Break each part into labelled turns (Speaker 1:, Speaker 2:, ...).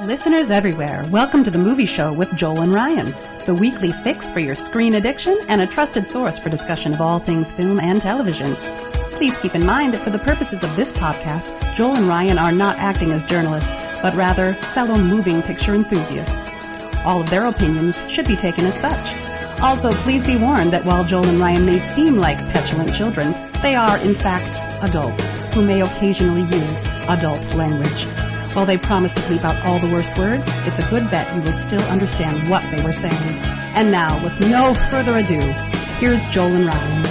Speaker 1: Listeners everywhere, welcome to the Movie Show with Joel and Ryan, the weekly fix for your screen addiction and a trusted source for discussion of all things film and television. Please keep in mind that for the purposes of this podcast, Joel and Ryan are not acting as journalists, but rather fellow moving picture enthusiasts. All of their opinions should be taken as such. Also, please be warned that while Joel and Ryan may seem like petulant children, they are, in fact, adults who may occasionally use adult language. While they promise to bleep out all the worst words, it's a good bet you will still understand what they were saying. And now, with no further ado, here's Joel and Ryan.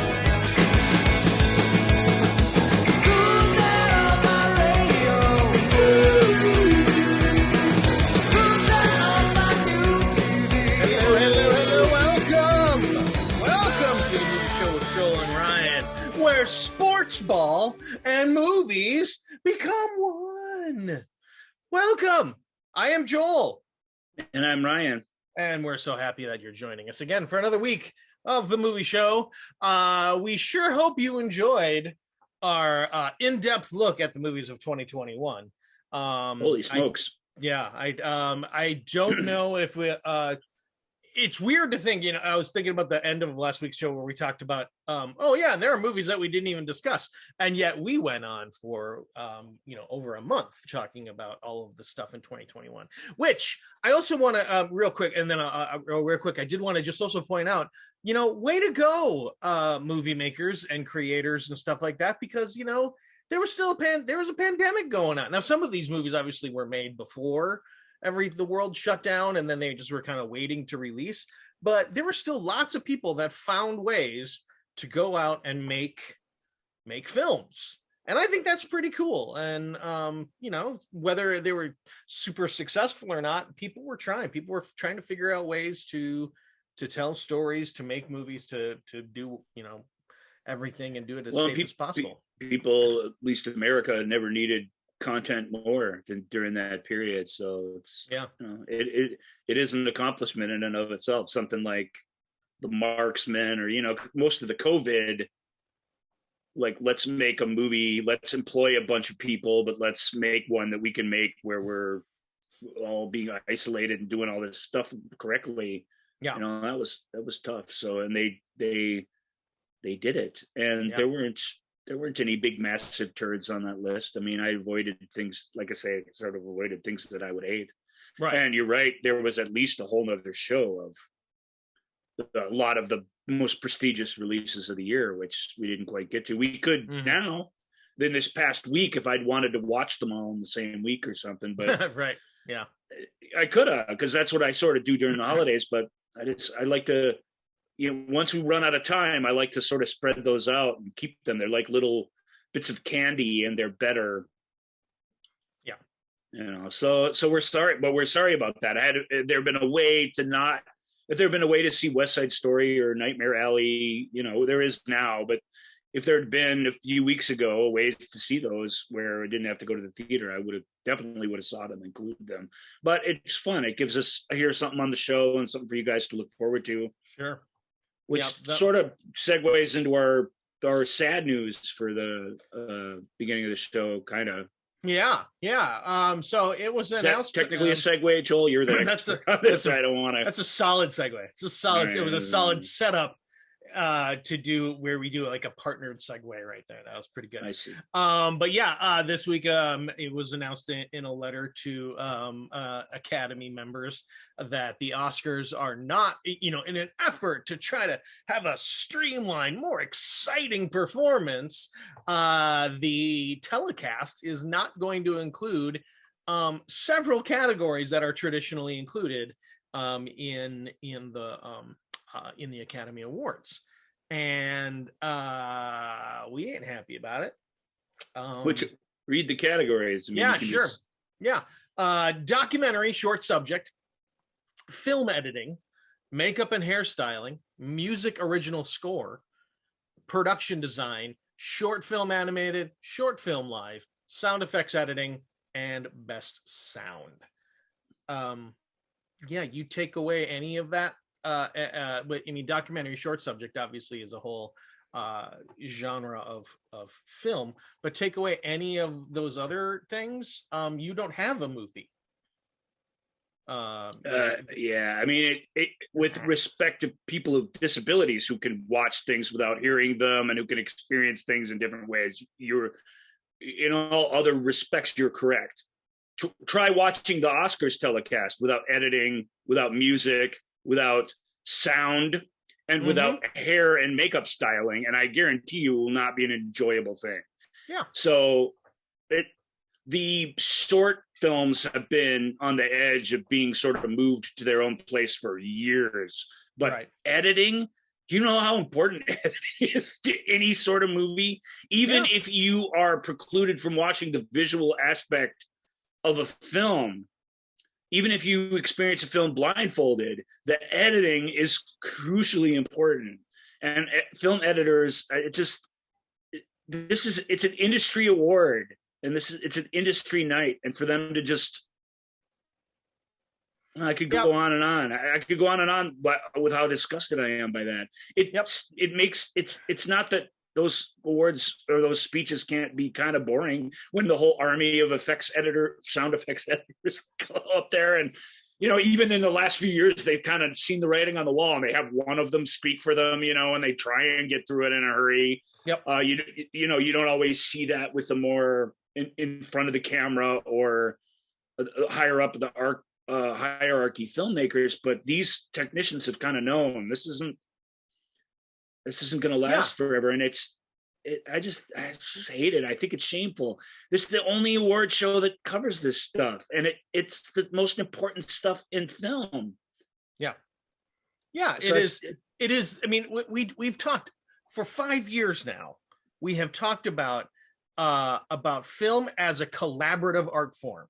Speaker 2: Welcome to the Movie Show with Joel and Ryan, where sports ball and movies become one. Welcome. I am Joel.
Speaker 3: And I'm Ryan.
Speaker 2: And we're so happy that you're joining us again for another week of the Movie Show. We sure hope you enjoyed our in-depth look at the movies of 2021.
Speaker 3: Holy smokes.
Speaker 2: I don't know if we... it's weird to think, I was thinking about the end of last week's show where we talked about, there are movies that we didn't even discuss. And yet we went on for, over a month talking about all of the stuff in 2021, which I also want to real quick. I did want to just also point out, way to go, movie makers and creators and stuff like that, because, there was still there was a pandemic going on. Now, some of these movies obviously were made before the world shut down, and then they just were kind of waiting to release, but there were still lots of people that found ways to go out and make films, and I think that's pretty cool. And whether they were super successful or not, people were trying to figure out ways to tell stories, to make movies, to do everything and do it as safe as possible.
Speaker 3: People, at least in America, never needed content more than during that period, so it's it is an accomplishment in and of itself. Something like The Marksman, or most of the COVID, like, let's make a movie, let's employ a bunch of people, but let's make one that we can make where we're all being isolated and doing all this stuff correctly. That was tough. So, and they did it, and there weren't any big massive turds on that list. I mean, I avoided things, like I say, sort of avoided things that I would hate.
Speaker 2: Right.
Speaker 3: And you're right, there was at least a whole nother show of a lot of the most prestigious releases of the year, which we didn't quite get to. We could now, then this past week, if I'd wanted to watch them all in the same week or something, but
Speaker 2: right. Yeah.
Speaker 3: I could have, because that's what I sort of do during the holidays, but I like to, once we run out of time, I like to sort of spread those out and keep them. They're like little bits of candy, and they're better. Yeah. So we're sorry, but we're sorry about that. If there had been a way to see West Side Story or Nightmare Alley, there is now, but if there had been a few weeks ago ways to see those where I didn't have to go to the theater, I definitely would have saw them, included them. But it's fun. It gives us something on the show and something for you guys to look forward to.
Speaker 2: Sure.
Speaker 3: Which sort of segues into our sad news for the beginning of the show, kind of.
Speaker 2: Yeah. So it was announced.
Speaker 3: That's technically a segue, Joel. You're the expert on this. I don't want to.
Speaker 2: That's a solid segue. It was a solid setup to do where we do like a partnered segue right there. That was pretty good.
Speaker 3: I see.
Speaker 2: But this week it was announced in a letter to Academy members that the Oscars are not, in an effort to try to have a streamlined, more exciting performance, the telecast is not going to include several categories that are traditionally included in the Academy Awards, and we ain't happy about it.
Speaker 3: Which, read the categories.
Speaker 2: Sure. Documentary, short subject, film editing, makeup and hairstyling, music original score, production design, short film animated, short film live, sound effects editing, and best sound. You take away any of that. But I mean, documentary short subject obviously is a whole genre of film, but take away any of those other things, you don't have a movie.
Speaker 3: Yeah, I mean, with respect to people with disabilities who can watch things without hearing them and who can experience things in different ways, you're, in all other respects, you're correct. Try watching the Oscars telecast without editing, without music, without sound, and without hair and makeup styling, and I guarantee you it will not be an enjoyable thing.
Speaker 2: Yeah.
Speaker 3: So the short films have been on the edge of being sort of moved to their own place for years. But editing, you know how important editing is to any sort of movie? Even if you are precluded from watching the visual aspect of a film, even if you experience a film blindfolded, the editing is crucially important. And film editors, it's an industry award. And it's an industry night, and for them to just, I could go on and on. I could go on and on, but with how disgusted I am by that. It's not that those awards or those speeches can't be kind of boring when the whole army of sound effects editors go up there, and even in the last few years, they've kind of seen the writing on the wall, and they have one of them speak for them, and they try and get through it in a hurry.
Speaker 2: Yep.
Speaker 3: You don't always see that with the more in front of the camera or higher up the hierarchy filmmakers, but these technicians have kind of known this isn't going to last forever, and I just hate it. I think it's shameful. This is the only award show that covers this stuff, and it's the most important stuff in film.
Speaker 2: Yeah, so it is. I mean, we've talked for 5 years now. We have talked about film as a collaborative art form,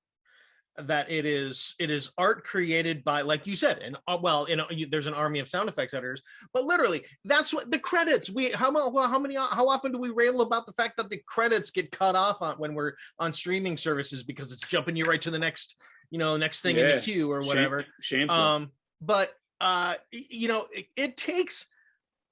Speaker 2: that it is art created by, like you said, and there's an army of sound effects editors, but literally that's what the credits. How often do we rail about the fact that the credits get cut off when we're on streaming services because it's jumping you right to the next thing in the queue or whatever.
Speaker 3: Shameful.
Speaker 2: But it takes.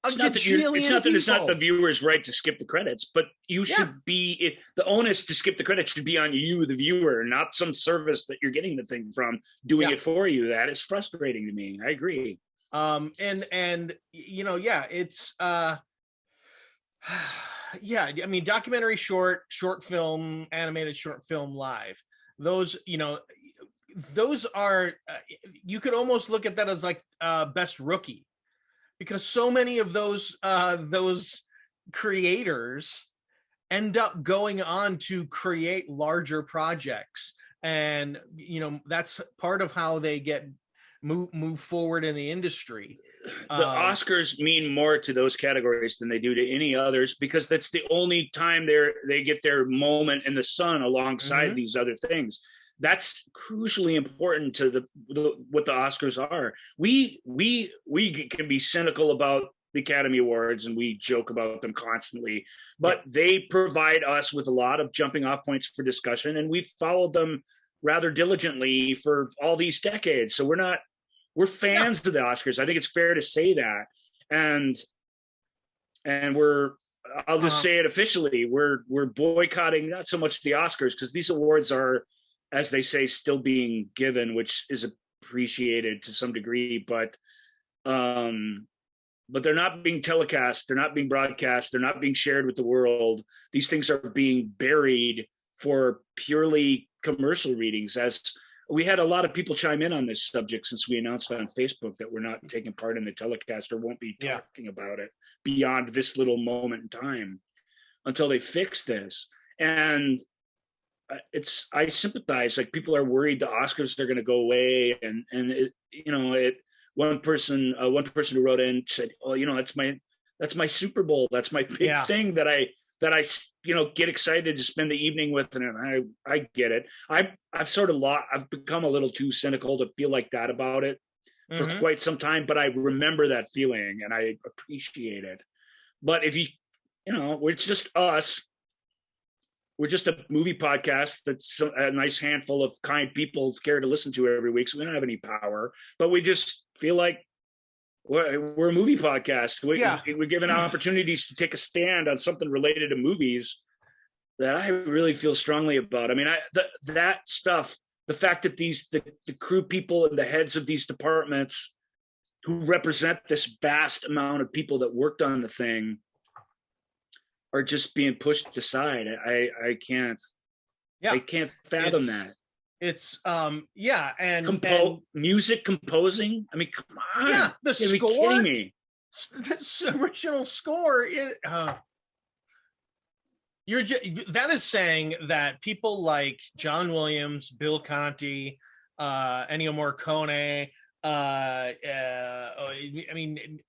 Speaker 3: It's not that it's not the viewer's right to skip the credits, but you should be, the onus to skip the credits should be on you, the viewer, not some service that you're getting the thing from doing it for you. That is frustrating to me. I agree. It's I mean, documentary, short film, animated short film, live. Those are you could almost look at that as like best rookie. Because so many of those creators end up going on to create larger projects, and that's part of how they get move forward in the industry. The Oscars mean more to those categories than they do to any others, because that's the only time they get their moment in the sun alongside these other things. That's crucially important to what the Oscars are. We can be cynical about the Academy Awards, and we joke about them constantly, but they provide us with a lot of jumping off points for discussion, and we've followed them rather diligently for all these decades. So we're fans of the Oscars. I think it's fair to say that, and I'll just say it officially, we're boycotting not so much the Oscars, because these awards are, as they say, still being given, which is appreciated to some degree, but they're not being telecast, they're not being broadcast, they're not being shared with the world. These things are being buried for purely commercial readings. As we had a lot of people chime in on this subject since we announced on Facebook that we're not taking part in the telecast or won't be talking about it beyond this little moment in time until they fix this. And I sympathize. Like, people are worried the Oscars are going to go away, and one person who wrote in said, "Oh, that's my Super Bowl. That's my big thing that I get excited to spend the evening with." And I get it. I've become a little too cynical to feel like that about it for quite some time, but I remember that feeling and I appreciate it. But if it's just us. We're just a movie podcast that's a nice handful of kind people care to listen to every week. So we don't have any power, but we just feel like we're a movie podcast. We're given opportunities to take a stand on something related to movies that I really feel strongly about. I mean, that stuff the fact that the crew people and the heads of these departments who represent this vast amount of people that worked on the thing are just being pushed aside. I can't fathom that.
Speaker 2: It's and
Speaker 3: music composing. I mean, come on.
Speaker 2: Yeah, the score.
Speaker 3: Are you kidding me?
Speaker 2: This original score is that is saying that people like John Williams, Bill Conti, Ennio Morricone, I mean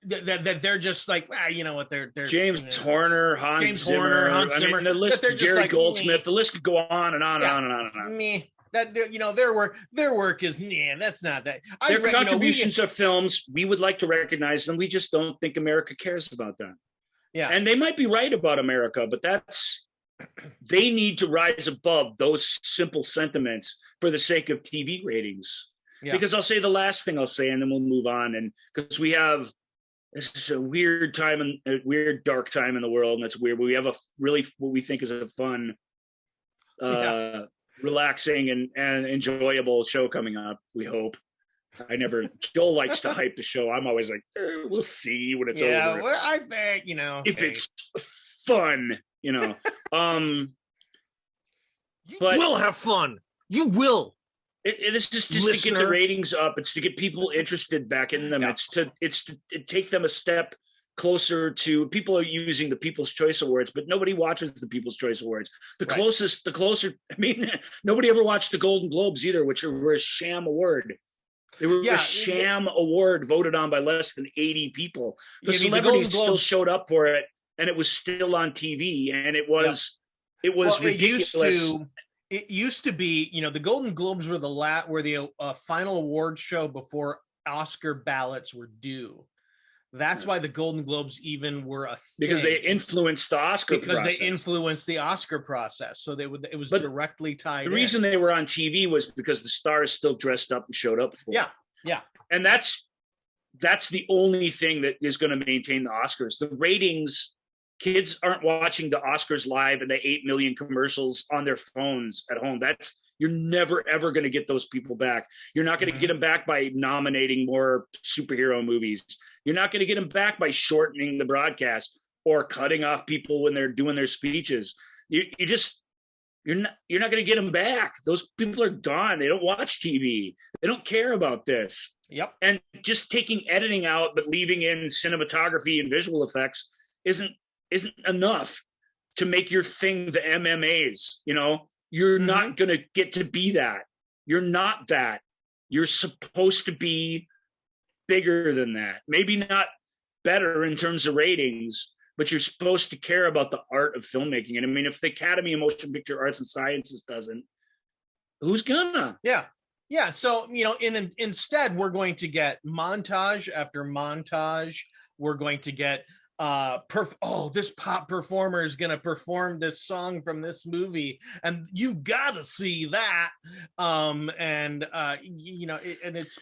Speaker 2: that they're just like, you know what, they're
Speaker 3: James Horner, Hans Zimmer. I mean, the list, Jerry like, Goldsmith, the list could go on and on and on and on and on.
Speaker 2: Me. That, you know, their work is, that's not that.
Speaker 3: Their contributions of films, we would like to recognize them. We just don't think America cares about them.
Speaker 2: Yeah.
Speaker 3: And they might be right about America, but they need to rise above those simple sentiments for the sake of TV ratings. Yeah. Because I'll say the last thing I'll say, and then we'll move on. And because this is a weird time, a weird, dark time in the world. And it's weird, but we have what we think is a fun, relaxing and enjoyable show coming up, we hope. Joel likes to hype the show. I'm always like, we'll see when it's over.
Speaker 2: Yeah, well, I think,
Speaker 3: if it's fun,
Speaker 2: but we'll have fun. You will.
Speaker 3: It's just to get the ratings up. It's to get people interested back in them. Yeah. It's to take them a step closer to. People are using the People's Choice Awards, but nobody watches the People's Choice Awards. The closer. I mean, nobody ever watched the Golden Globes either, which were a sham award. They were a sham award voted on by less than 80 people. The celebrities still showed up for it, and it was still on TV, and it was ridiculous.
Speaker 2: It used to be, the Golden Globes were the final award show before Oscar ballots were due. That's why the Golden Globes even were a thing.
Speaker 3: Because they influenced the Oscar
Speaker 2: process. So it was directly tied.
Speaker 3: The reason they were on TV was because the stars still dressed up and showed up for it.
Speaker 2: Yeah.
Speaker 3: And that's the only thing that is going to maintain the Oscars. The ratings, kids aren't watching the Oscars live and the 8 million commercials on their phones at home. You're never, ever going to get those people back. You're not going to get them back by nominating more superhero movies. You're not going to get them back by shortening the broadcast or cutting off people when they're doing their speeches. You're not going to get them back. Those people are gone. They don't watch TV. They don't care about this.
Speaker 2: Yep.
Speaker 3: And just taking editing out, but leaving in cinematography and visual effects isn't enough to make your thing the MMAs. You're not going to get to be that. You're not that. You're supposed to be bigger than that. Maybe not better in terms of ratings, but you're supposed to care about the art of filmmaking. And I mean, if the Academy of Motion Picture Arts and Sciences doesn't, who's gonna?
Speaker 2: Yeah. So, instead we're going to get montage after montage. We're going to get this pop performer is going to perform this song from this movie, and you gotta see that. It's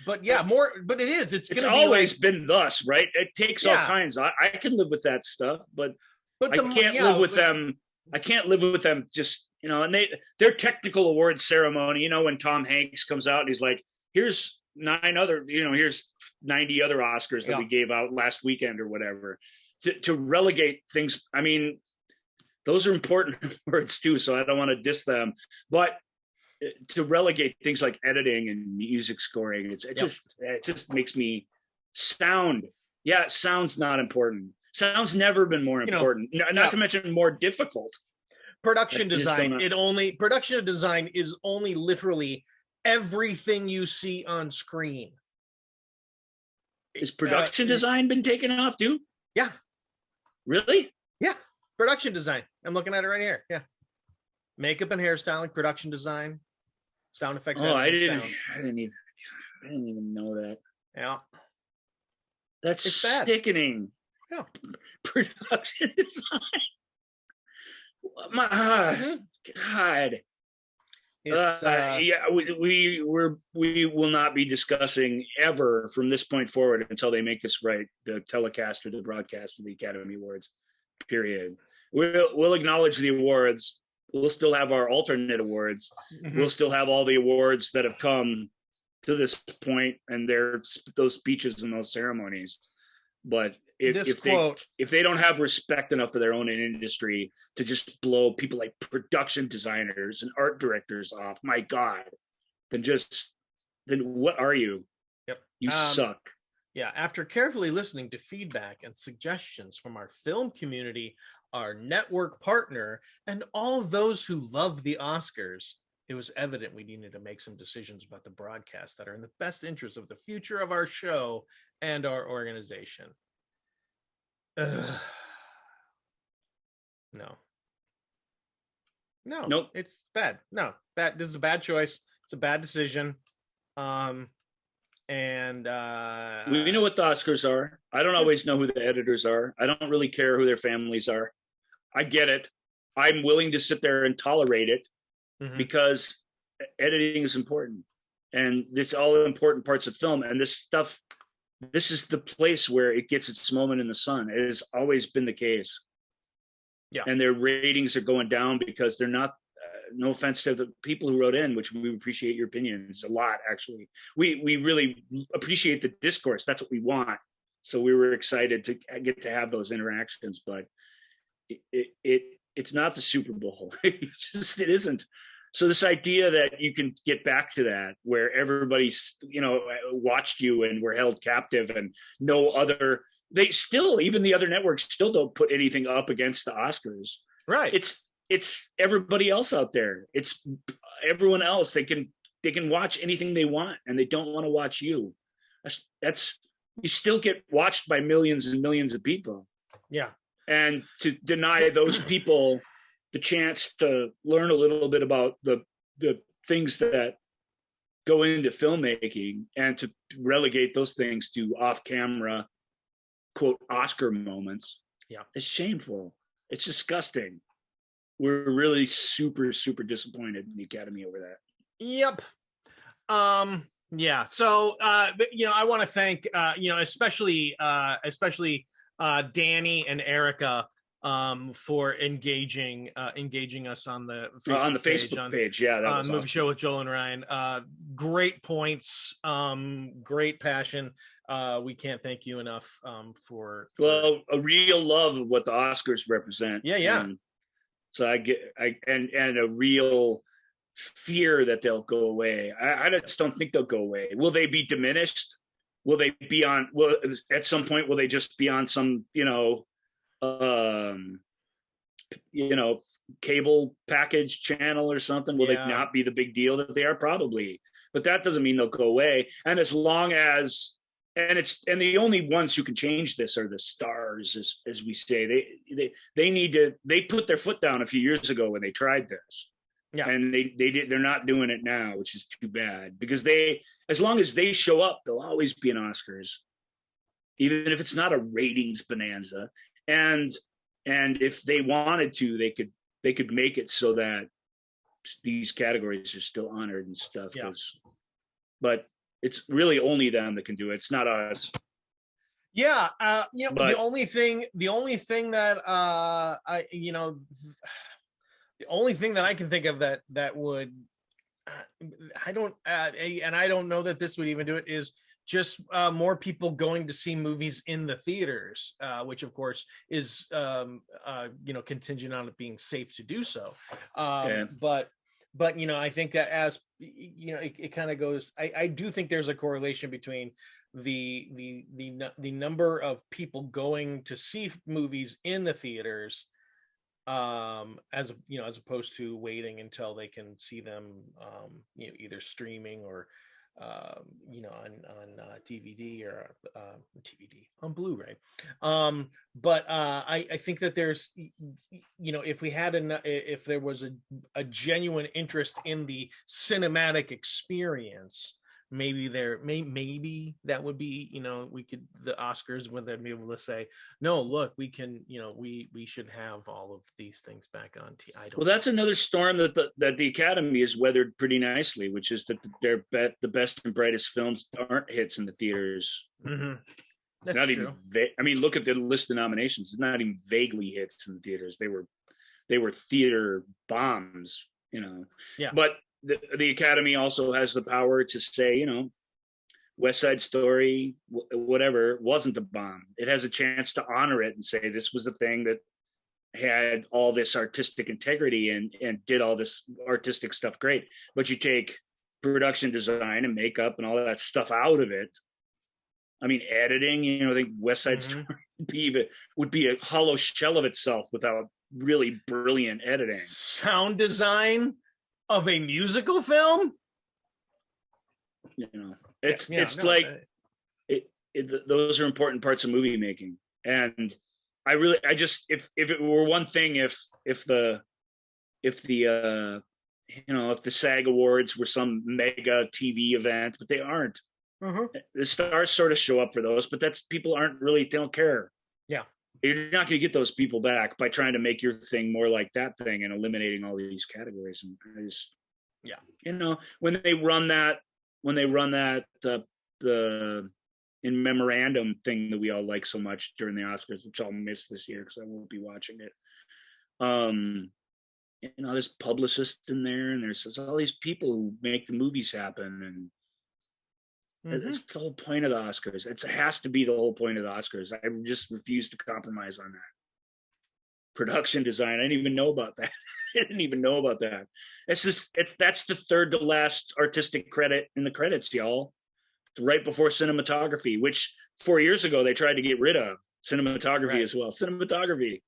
Speaker 3: always been thus, right? It takes all kinds. I can live with that stuff, but I can't live with them. I can't live with them just, and their technical awards ceremony, when Tom Hanks comes out and he's like, here's 90 other Oscars that we gave out last weekend or whatever. To relegate things, I mean, those are important words too, so I don't want to diss them. But to relegate things like editing and music scoring, it just makes me sound. Yeah, sound's not important. Sound's never been more important. Not to mention more difficult.
Speaker 2: Production design. Production design is only literally everything you see on screen.
Speaker 3: Is production design been taken off too?
Speaker 2: Yeah.
Speaker 3: Really?
Speaker 2: Yeah. Production design. I'm looking at it right here. Yeah. Makeup and hairstyling, production design, sound effects.
Speaker 3: Oh, I didn't even know that.
Speaker 2: Yeah.
Speaker 3: It's sickening.
Speaker 2: Yeah.
Speaker 3: Production design. My God. We will not be discussing ever from this point forward until they make this right, the telecast or the broadcast of the Academy Awards, period. We'll acknowledge the awards We'll still have our alternate awards.
Speaker 2: Mhm.
Speaker 3: We'll still have all the awards that have come to this point, and there's those speeches and those ceremonies. But if they don't have respect enough for their own industry to just blow people like production designers and art directors off, my God, then what are you?
Speaker 2: Yep.
Speaker 3: You suck.
Speaker 2: Yeah. After carefully listening to feedback and suggestions from our film community, our network partner, and all those who love the Oscars, it was evident we needed to make some decisions about the broadcast that are in the best interest of the future of our show and our organization. No.
Speaker 3: Nope.
Speaker 2: It's bad. No, bad. This is a bad choice. It's a bad decision. And
Speaker 3: we know what the Oscars are. I don't always know who the editors are. I don't really care who their families are. I get it. I'm willing to sit there and tolerate it because editing is important, and it's all important parts of film. And this is the place where it gets its moment in the sun. It has always been the case.
Speaker 2: Yeah.
Speaker 3: And their ratings are going down because they're not, no offense to the people who wrote in, which we appreciate your opinions a lot, actually. We really appreciate the discourse. That's what we want. So we were excited to get to have those interactions, but it's not the Super Bowl. It isn't. So this idea that you can get back to that, where everybody's, watched you and were held captive, and no other, even the other networks still don't put anything up against the Oscars.
Speaker 2: Right.
Speaker 3: It's everybody else out there. It's everyone else. They can watch anything they want, and they don't want to watch you. That's you still get watched by millions and millions of people.
Speaker 2: Yeah.
Speaker 3: And to deny those people the chance to learn a little bit about the things that go into filmmaking, and to relegate those things to off-camera, quote, Oscar moments, it's shameful. It's disgusting. We're really super, super disappointed in the Academy over that.
Speaker 2: Yep. Yeah. So, I want to thank, especially Danny and Erica, for engaging us on the
Speaker 3: Facebook page. Yeah, that was
Speaker 2: Movie
Speaker 3: awesome.
Speaker 2: Show with Joel and Ryan. Great points. Great passion. We can't thank you enough for
Speaker 3: a real love of what the Oscars represent.
Speaker 2: Yeah.
Speaker 3: So and a real fear that they'll go away. I just don't think they'll go away. Will they be diminished? Will they be on? Well, at some point, will they just be on some, cable package channel or something? Will they not be the big deal that they are? Probably, but that doesn't mean they'll go away. And as long as, and the only ones who can change this are the stars, as we say. They put their foot down a few years ago when they tried this.
Speaker 2: Yeah.
Speaker 3: And they're not doing it now, which is too bad, because as long as they show up, they'll always be an Oscars, even if it's not a ratings bonanza. And if they wanted to, they could make it so that these categories are still honored and stuff.
Speaker 2: Yeah.
Speaker 3: But it's really only them that can do it. It's not us.
Speaker 2: Yeah. The only thing that the only thing that I can think of that would, I don't know that this would even do it, is just more people going to see movies in the theaters, which of course is contingent on it being safe to do so. But I think that as it kind of goes. I do think there's a correlation between the number of people going to see movies in the theaters, as opposed to waiting until they can see them, either streaming or on DVD or on Blu-ray. But I think that there's, if there was a genuine interest in the cinematic experience, maybe that would be, the Oscars, when they'd be able to say, no, look, we can, we should have all of these things back on TV.
Speaker 3: Well, that's another storm that the Academy has weathered pretty nicely, which is that the best and brightest films aren't hits in the theaters.
Speaker 2: Mm-hmm. That's
Speaker 3: not
Speaker 2: true.
Speaker 3: Even look at the list of nominations. It's not even vaguely hits in the theaters. They they were theater bombs,
Speaker 2: Yeah.
Speaker 3: But the Academy also has the power to say, West Side Story, whatever, wasn't a bomb. It has a chance to honor it and say this was the thing that had all this artistic integrity and did all this artistic stuff great. But you take production design and makeup and all that stuff out of it. I mean, editing, I think West Side Story would be a hollow shell of itself without really brilliant editing.
Speaker 2: Sound design of a musical film?
Speaker 3: Those are important parts of movie making. And if it were one thing, if the SAG Awards were some mega TV event, but they aren't. The stars sort of show up for those, but they don't care.
Speaker 2: Yeah.
Speaker 3: You're not going to get those people back by trying to make your thing more like that thing and eliminating all these categories. And when they run that the in memorandum thing that we all like so much during the Oscars, which I'll miss this year because I won't be watching it. There's publicists in there, and there's all these people who make the movies happen, and it's the whole point of the Oscars. It has to be the whole point of the Oscars. I just refuse to compromise on that. Production design, I didn't even know about that. That's the third to last artistic credit in the credits, y'all. Right before cinematography, which 4 years ago they tried to get rid of cinematography as well. Cinematography,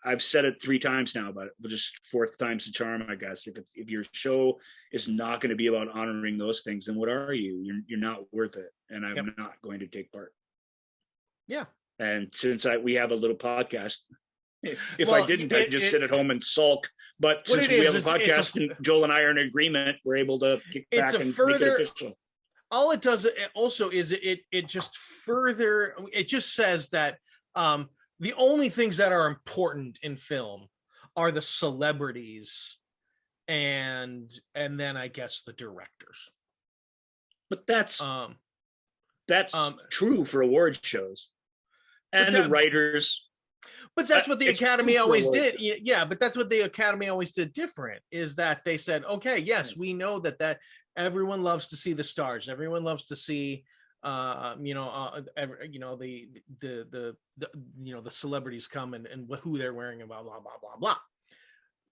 Speaker 3: I've said it 3 times now, but just fourth time's the charm, I guess. If your show is not going to be about honoring those things, then what are you? You're not worth it, and I'm not going to take part.
Speaker 2: Yeah.
Speaker 3: And since we have a little podcast. If I didn't, I'd just sit at home and sulk. But since we have a podcast and Joel and I are in agreement, we're able to kick back and make it official.
Speaker 2: All it does also is it just says that the only things that are important in film are the celebrities and then I guess the directors.
Speaker 3: But that's true for award shows and the writers.
Speaker 2: But that's what the Academy always did. Yeah, but that's what the Academy always did different, is that they said, okay, yes, we know that everyone loves to see the stars. Everyone loves to see, the celebrities come and who they're wearing and blah, blah, blah, blah, blah.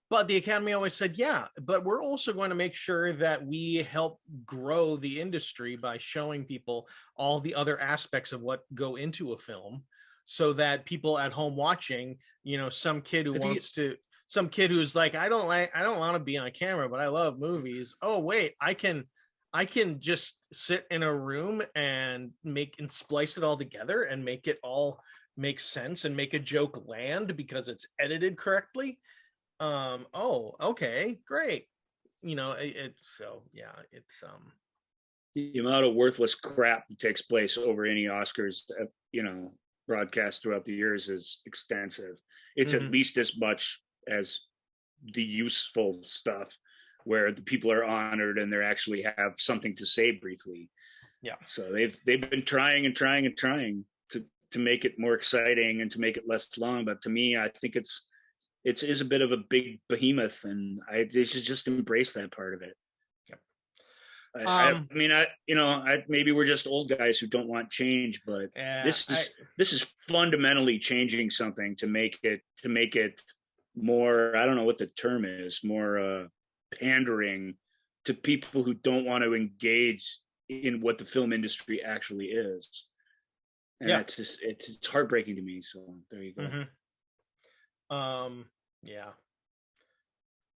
Speaker 2: But the Academy always said, yeah, but we're also going to make sure that we help grow the industry by showing people all the other aspects of what go into a film. So that people at home watching, some kid who's like, I don't want to be on camera, but I love movies. Oh, wait, I can just sit in a room and splice it all together and make it all make sense and make a joke land because it's edited correctly. Oh, okay, great. The
Speaker 3: amount of worthless crap that takes place over any Oscars, broadcast throughout the years is extensive. It's at least as much as the useful stuff where the people are honored and they actually have something to say briefly.
Speaker 2: Yeah.
Speaker 3: So they've been trying to make it more exciting and to make it less long. But to me, I think it is a bit of a big behemoth, and they should just embrace that part of it. Maybe we're just old guys who don't want change, but this is fundamentally changing something to make it more, I don't know what the term is, more pandering to people who don't want to engage in what the film industry actually is. And it's heartbreaking to me. So there you go.
Speaker 2: Yeah.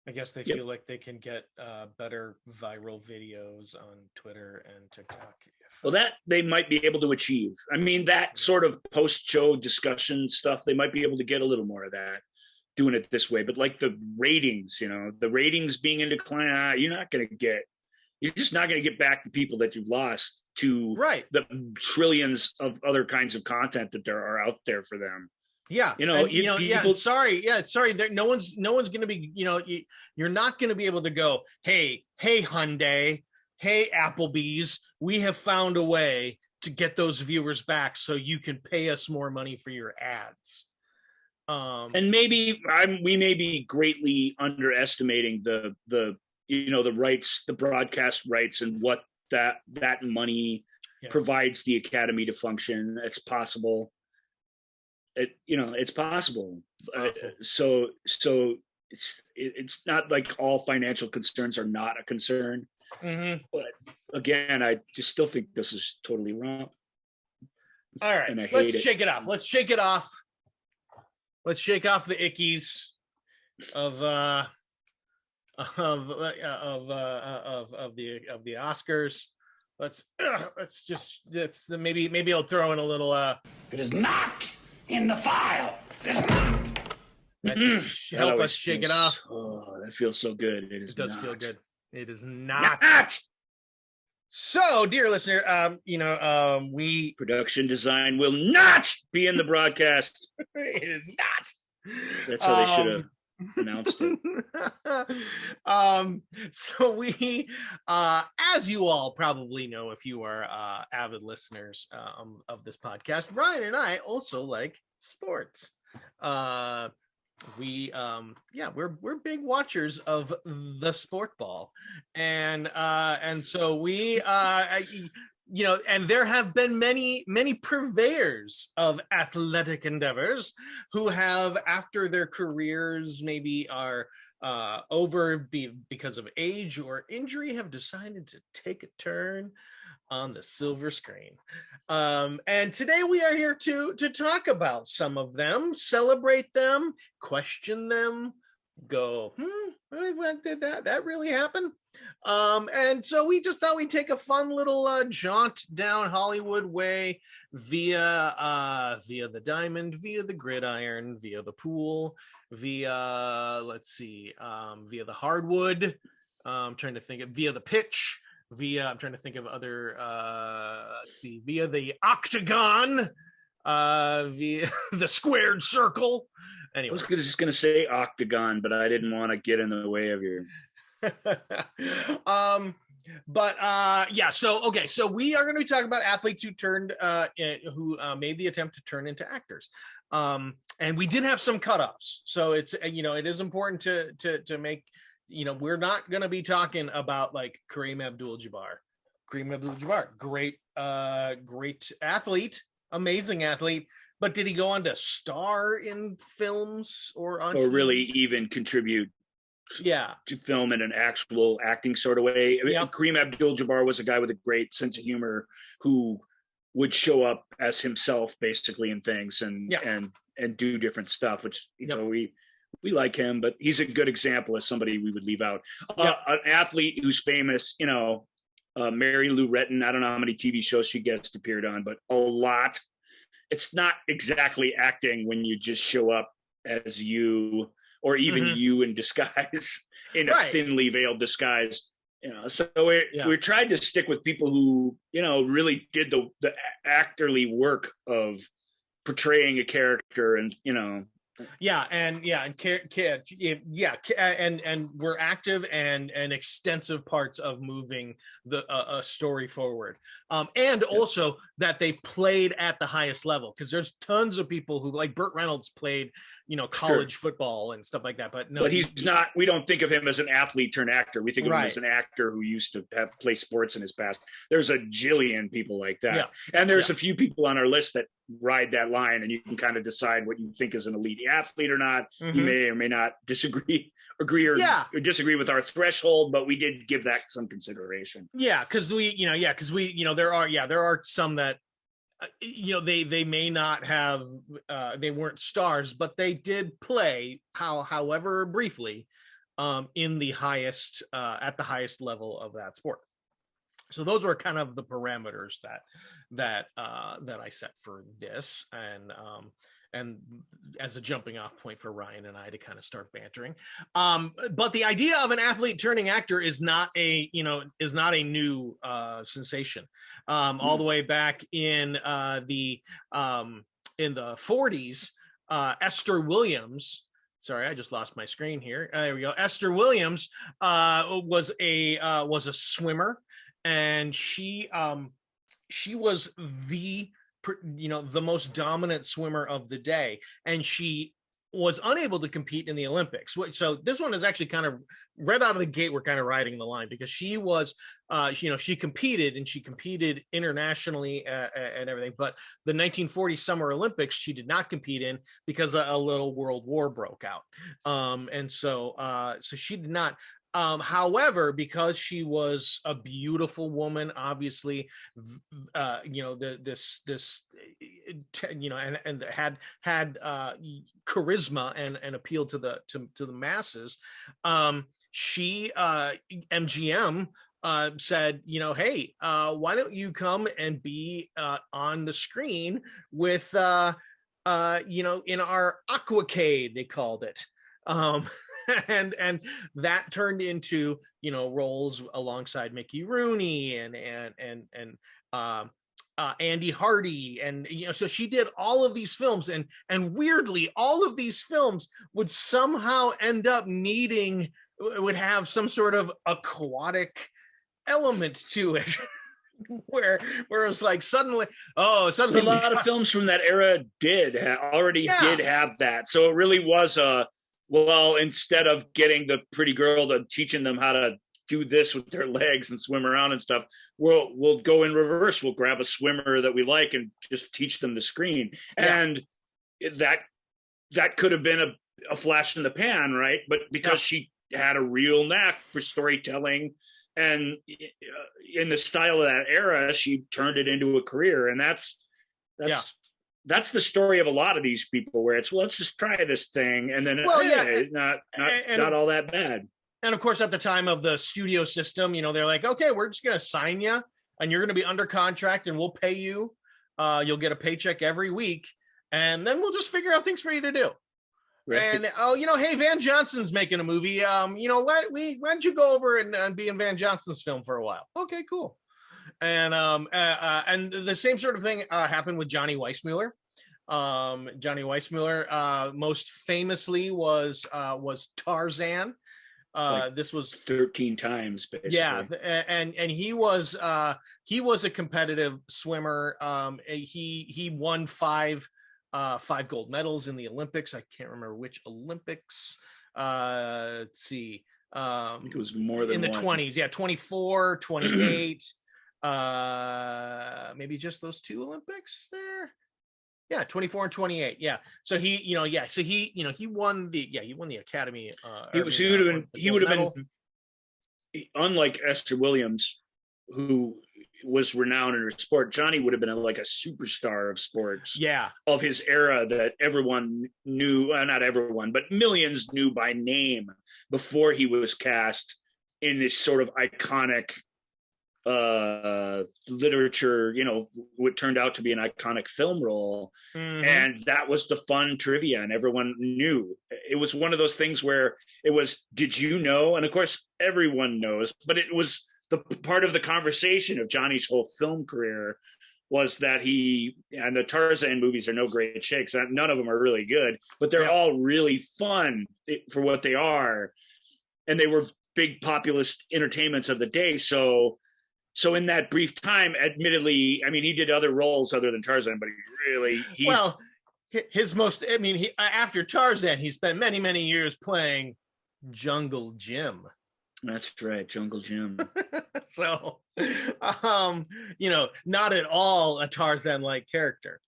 Speaker 2: I guess they feel like they can get better viral videos on Twitter and TikTok.
Speaker 3: Well, that they might be able to achieve. I mean, that sort of post-show discussion stuff, they might be able to get a little more of that doing it this way. But like the ratings, the ratings being in decline, you're just not going to get back the people that you've lost to the trillions of other kinds of content that there are out there for them.
Speaker 2: Yeah, sorry. No one's going to be, you're not going to be able to go, hey, Hyundai, hey, Applebee's, we have found a way to get those viewers back so you can pay us more money for your ads.
Speaker 3: And maybe we may be greatly underestimating the rights, the broadcast rights, and what that money provides the Academy to function. It's possible. It's possible. So it's not like all financial concerns are not a concern.
Speaker 2: Mm-hmm.
Speaker 3: But again, I just still think this is totally wrong.
Speaker 2: All right, let's shake it off. Let's shake it off. Let's shake off the ickies of the Oscars. Maybe I'll throw in a little.
Speaker 4: It is not in the file. It is not.
Speaker 2: Help us shake it off.
Speaker 3: Oh, that feels so good. It does
Speaker 2: feel good. It is not. So, dear listener, we
Speaker 3: production design will not be in the broadcast.
Speaker 2: It is not.
Speaker 3: That's how they should have announced it.
Speaker 2: So we, as you all probably know, if you are avid listeners of this podcast, Ryan and I also like sports. We're big watchers of the sport ball, and so we and there have been many purveyors of athletic endeavors who have, after their careers maybe are over because of age or injury, have decided to take a turn on the silver screen. And today we are here to talk about some of them, celebrate them, question them, go, what did that really happen? And so we just thought we'd take a fun little jaunt down Hollywood way via the diamond, via the gridiron, via the pool, via via the hardwood. I'm trying to think of via the pitch. I'm trying to think of other, via the octagon, via the squared circle. Anyway.
Speaker 3: I was just going to say octagon, but I didn't want to get in the way of your...
Speaker 2: So we are going to be talking about athletes who made the attempt to turn into actors. And we did have some cutoffs. So it's, it is important to make, we're not going to be talking about like Kareem Abdul-Jabbar. Great athlete, amazing athlete. But did he go on to star in films or
Speaker 3: really even contribute to film in an actual acting sort of way? I mean, Kareem Abdul-Jabbar was a guy with a great sense of humor who would show up as himself basically in things and do different stuff, which we like him, but he's a good example of somebody we would leave out. An athlete who's famous, Mary Lou Retton. I don't know how many TV shows she gets appeared on, but a lot. It's not exactly acting when you just show up as you, or even you in disguise, in a thinly veiled disguise. So we tried to stick with people who, really did the actorly work of portraying a character, and and we're active and extensive parts of moving a story forward, and also that they played at the highest level, because there's tons of people who, like Burt Reynolds, played college football and stuff like that, but he's not. We don't think of him as an athlete turned actor. We think of him as an actor who used to play sports in his past. There's a jillion people like that, and there's a few people on our list that ride that line, and you can kind of decide what you think is an elite athlete or not. You may or may not agree or disagree with our threshold, but we did give that some consideration.
Speaker 2: Because there are some that they may not have, they weren't stars, but they did play, however briefly, in the highest, at the highest level of that sport. So those were kind of the parameters that I set for this, and as a jumping off point for Ryan and I to kind of start bantering. But the idea of an athlete turning actor is not a new sensation. All the way back in the 40s, Esther Williams. Sorry, I just lost my screen here. There we go. Esther Williams was a swimmer, and she she was the the most dominant swimmer of the day, and she was unable to compete in the Olympics. So this one is actually kind of right out of the gate. We're kind of riding the line because she was, she competed internationally and everything. But the 1940 Summer Olympics, she did not compete in because a little world war broke out. And so she did not. However, because she was a beautiful woman, obviously, and had charisma and appeal to the masses, she MGM said, hey, why don't you come and be on the screen with in our Aquacade, they called it. And that turned into roles alongside Mickey Rooney and Andy Hardy, and so she did all of these films, and weirdly all of these films would somehow end up would have some sort of aquatic element to it. where it was like suddenly
Speaker 3: a lot of films from that era did have that, so it really was well, instead of getting the pretty girl to teaching them how to do this with their legs and swim around and stuff, we'll go in reverse. We'll grab a swimmer that we like and just teach them the screen. Yeah. And that could have been a flash in the pan, right? But because she had a real knack for storytelling, and in the style of that era, she turned it into a career. And that's the story of a lot of these people, where it's, well, let's just try this thing, and then not all that bad.
Speaker 2: And of course, at the time of the studio system, they're like, okay, we're just going to sign you, and you're going to be under contract, and we'll pay you. You'll get a paycheck every week, and then we'll just figure out things for you to do. Right. And hey, Van Johnson's making a movie. Why don't you go over and be in Van Johnson's film for a while? Okay, cool. And the same sort of thing happened with Johnny Weissmuller. Johnny Weissmuller most famously was Tarzan. This was
Speaker 3: 13 times, basically.
Speaker 2: Yeah, and he was a competitive swimmer. He won five gold medals in the Olympics. I can't remember which Olympics. Let's see.
Speaker 3: I think it was more than
Speaker 2: in the 20s. Yeah, 24, 28. Maybe just those two Olympics there. Yeah, 24 and 28. Yeah. So he won the Academy.
Speaker 3: He would have been unlike Esther Williams, who was renowned in her sport. Johnny would have been like a superstar of sports.
Speaker 2: Yeah.
Speaker 3: Of his era that everyone knew, not everyone, but millions knew by name before he was cast in this sort of iconic literature, what turned out to be an iconic film role. Mm-hmm. And that was the fun trivia, and everyone knew. It was one of those things where it was, did you know? And of course everyone knows, but it was the part of the conversation of Johnny's whole film career was that and the Tarzan movies are no great shakes. None of them are really good, but they're all really fun for what they are. And they were big populist entertainments of the day. So in that brief time, admittedly, I mean, he did other roles other than Tarzan, but
Speaker 2: after Tarzan, he spent many, many years playing Jungle Jim.
Speaker 3: That's right, Jungle Jim.
Speaker 2: So, not at all a Tarzan-like character.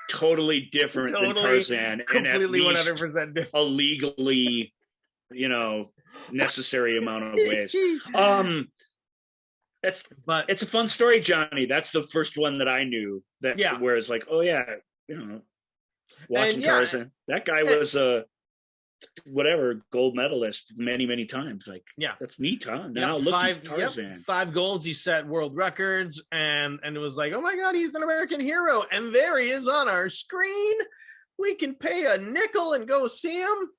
Speaker 3: Totally different than Tarzan.
Speaker 2: Completely 100% different.
Speaker 3: A legally, necessary amount of ways. It's a fun story, Johnny. That's the first one that I knew. Where it's like, oh yeah, watching Tarzan. That guy was a gold medalist many, many times. Like, that's neat, huh? Now look, he's Tarzan.
Speaker 2: 5 golds. He set world records, and it was like, oh my God, he's an American hero, and there he is on our screen. We can pay a nickel and go see him.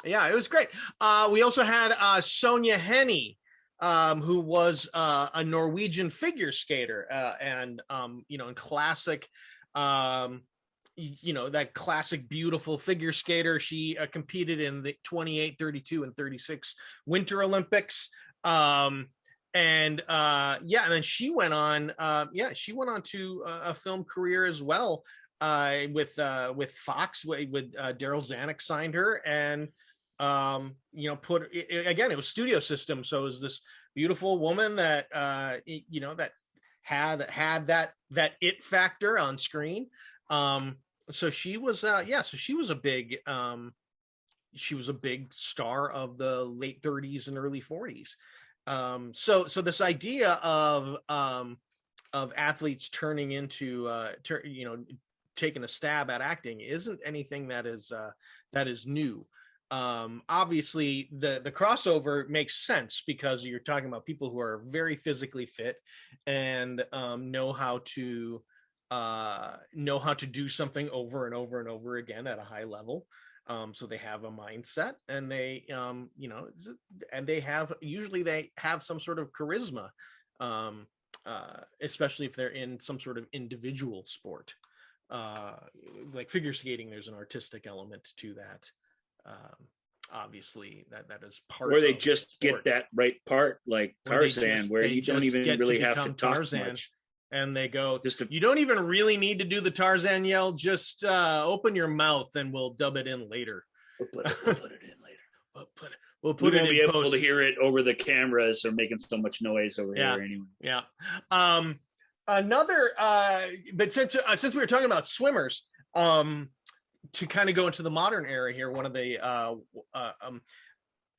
Speaker 2: It was great. We also had Sonja Henie, who was a Norwegian figure skater, and in classic, that classic beautiful figure skater. She competed in the 28, 32, and 36 Winter Olympics. and and then she went on to a film career as well, with Fox, with Daryl Zanuck signed her, and it was Studio System, so it was this beautiful woman that that had that it factor on screen. So she was a big star of the late 30s and early 40s. So this idea of athletes turning into taking a stab at acting isn't anything that is new. Obviously the crossover makes sense because you're talking about people who are very physically fit and know how to do something over and over and over again at a high level. So they have a mindset, and they have some sort of charisma, especially if they're in some sort of individual sport, like figure skating. There's an artistic element to that. Obviously that is part
Speaker 3: where they just get that right part, like Tarzan, where you don't even really have to talk
Speaker 2: Tarzan,
Speaker 3: much.
Speaker 2: And they go, you don't even really need to do the Tarzan yell. Just open your mouth and we'll dub it in later.
Speaker 3: We'll put it in later.
Speaker 2: We'll put it in
Speaker 3: be
Speaker 2: post.
Speaker 3: able to hear it over the cameras or making so much noise over here anyway.
Speaker 2: Yeah. Another, but since we were talking about swimmers, to kind of go into the modern era here, one of the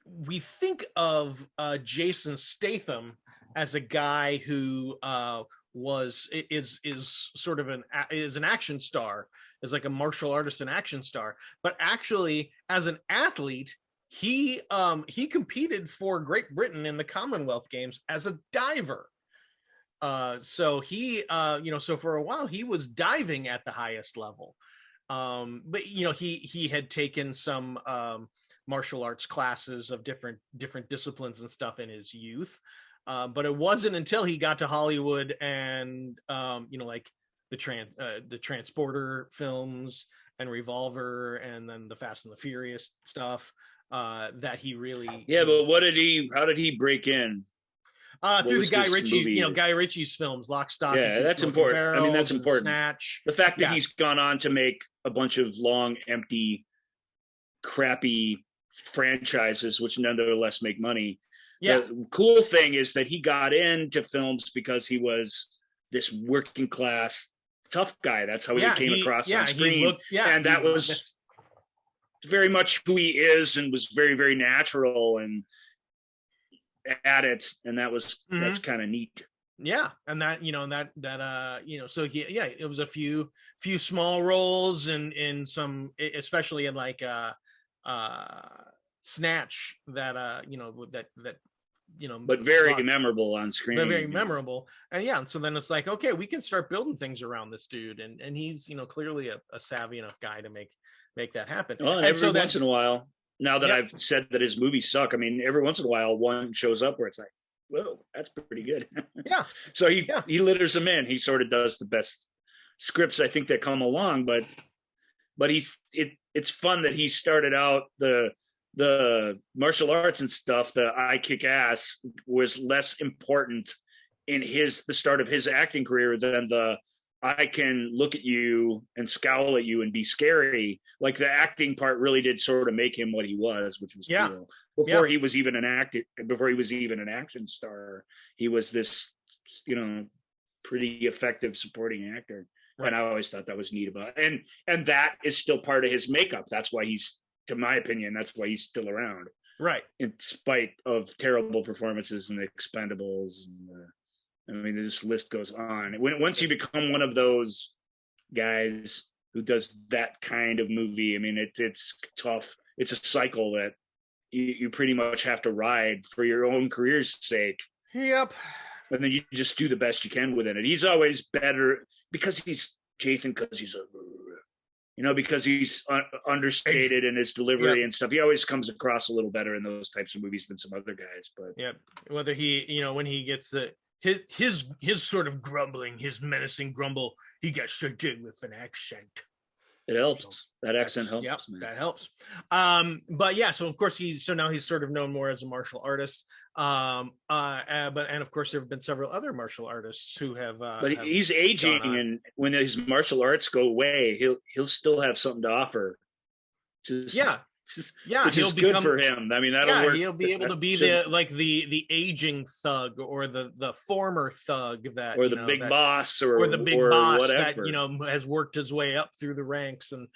Speaker 2: we think of Jason Statham as a guy who is sort of an action star, is like a martial artist and action star, but actually as an athlete he competed for Great Britain in the Commonwealth Games as a diver. So he so for a while he was diving at the highest level. But he had taken some martial arts classes of different disciplines and stuff in his youth. But it wasn't until he got to Hollywood and like the Transporter films and Revolver and then the Fast and the Furious stuff, that he really
Speaker 3: But how did he break in?
Speaker 2: Through the Guy Ritchie, Guy Ritchie's films, Lock, Stock, and Two
Speaker 3: that's important.
Speaker 2: Barrels,
Speaker 3: I mean, that's important.
Speaker 2: Snatch.
Speaker 3: The fact that he's gone on to make a bunch of long, empty, crappy franchises, which nonetheless make money.
Speaker 2: Yeah.
Speaker 3: The cool thing is that he got into films because he was this working class tough guy. That's how he came across on screen. And that was very much who he is, and was very, very natural and at it. And that's kind of neat.
Speaker 2: Yeah. And that, so it was a few small roles in some, especially in like Snatch, that
Speaker 3: but very memorable on screen.
Speaker 2: Very memorable. And so then it's like, okay, we can start building things around this dude, and he's clearly a savvy enough guy to make that happen.
Speaker 3: Well, and once in a while, now that I've said that his movies suck, I mean, every once in a while one shows up where it's like, whoa, that's pretty good.
Speaker 2: Yeah.
Speaker 3: So he litters them in. He sort of does the best scripts, I think, that come along, but it's fun that he started out the martial arts and stuff. The I Kick Ass was less important in the start of his acting career than the I can look at you and scowl at you and be scary. Like the acting part really did sort of make him what he was, which was cool. Before he was even an action star, he was this, pretty effective supporting actor. Right. And I always thought that was neat about it. And that is still part of his makeup. That's why to my opinion, that's why he's still around.
Speaker 2: Right.
Speaker 3: In spite of terrible performances in the Expendables. This list goes on. Once you become one of those guys who does that kind of movie, it's tough. It's a cycle that you pretty much have to ride for your own career's sake.
Speaker 2: Yep.
Speaker 3: And then you just do the best you can within it. He's always better because he's Jason, because he's because he's understated in his delivery and stuff. He always comes across a little better in those types of movies than some other guys. But
Speaker 2: whether he, when he gets his sort of grumbling, his menacing grumble, he gets to do with an accent.
Speaker 3: It helps. That accent helps.
Speaker 2: Yep,
Speaker 3: man.
Speaker 2: that helps. But yeah, so of course now he's sort of known more as a martial artist. And of course there have been several other martial artists who have.
Speaker 3: But he's aging, and when his martial arts go away, he'll still have something to offer. Which is good for him. I mean, that'll work.
Speaker 2: He'll be able to be the aging thug, or the former thug that,
Speaker 3: or the big boss, or
Speaker 2: the big boss
Speaker 3: whatever.
Speaker 2: that has worked his way up through the ranks, and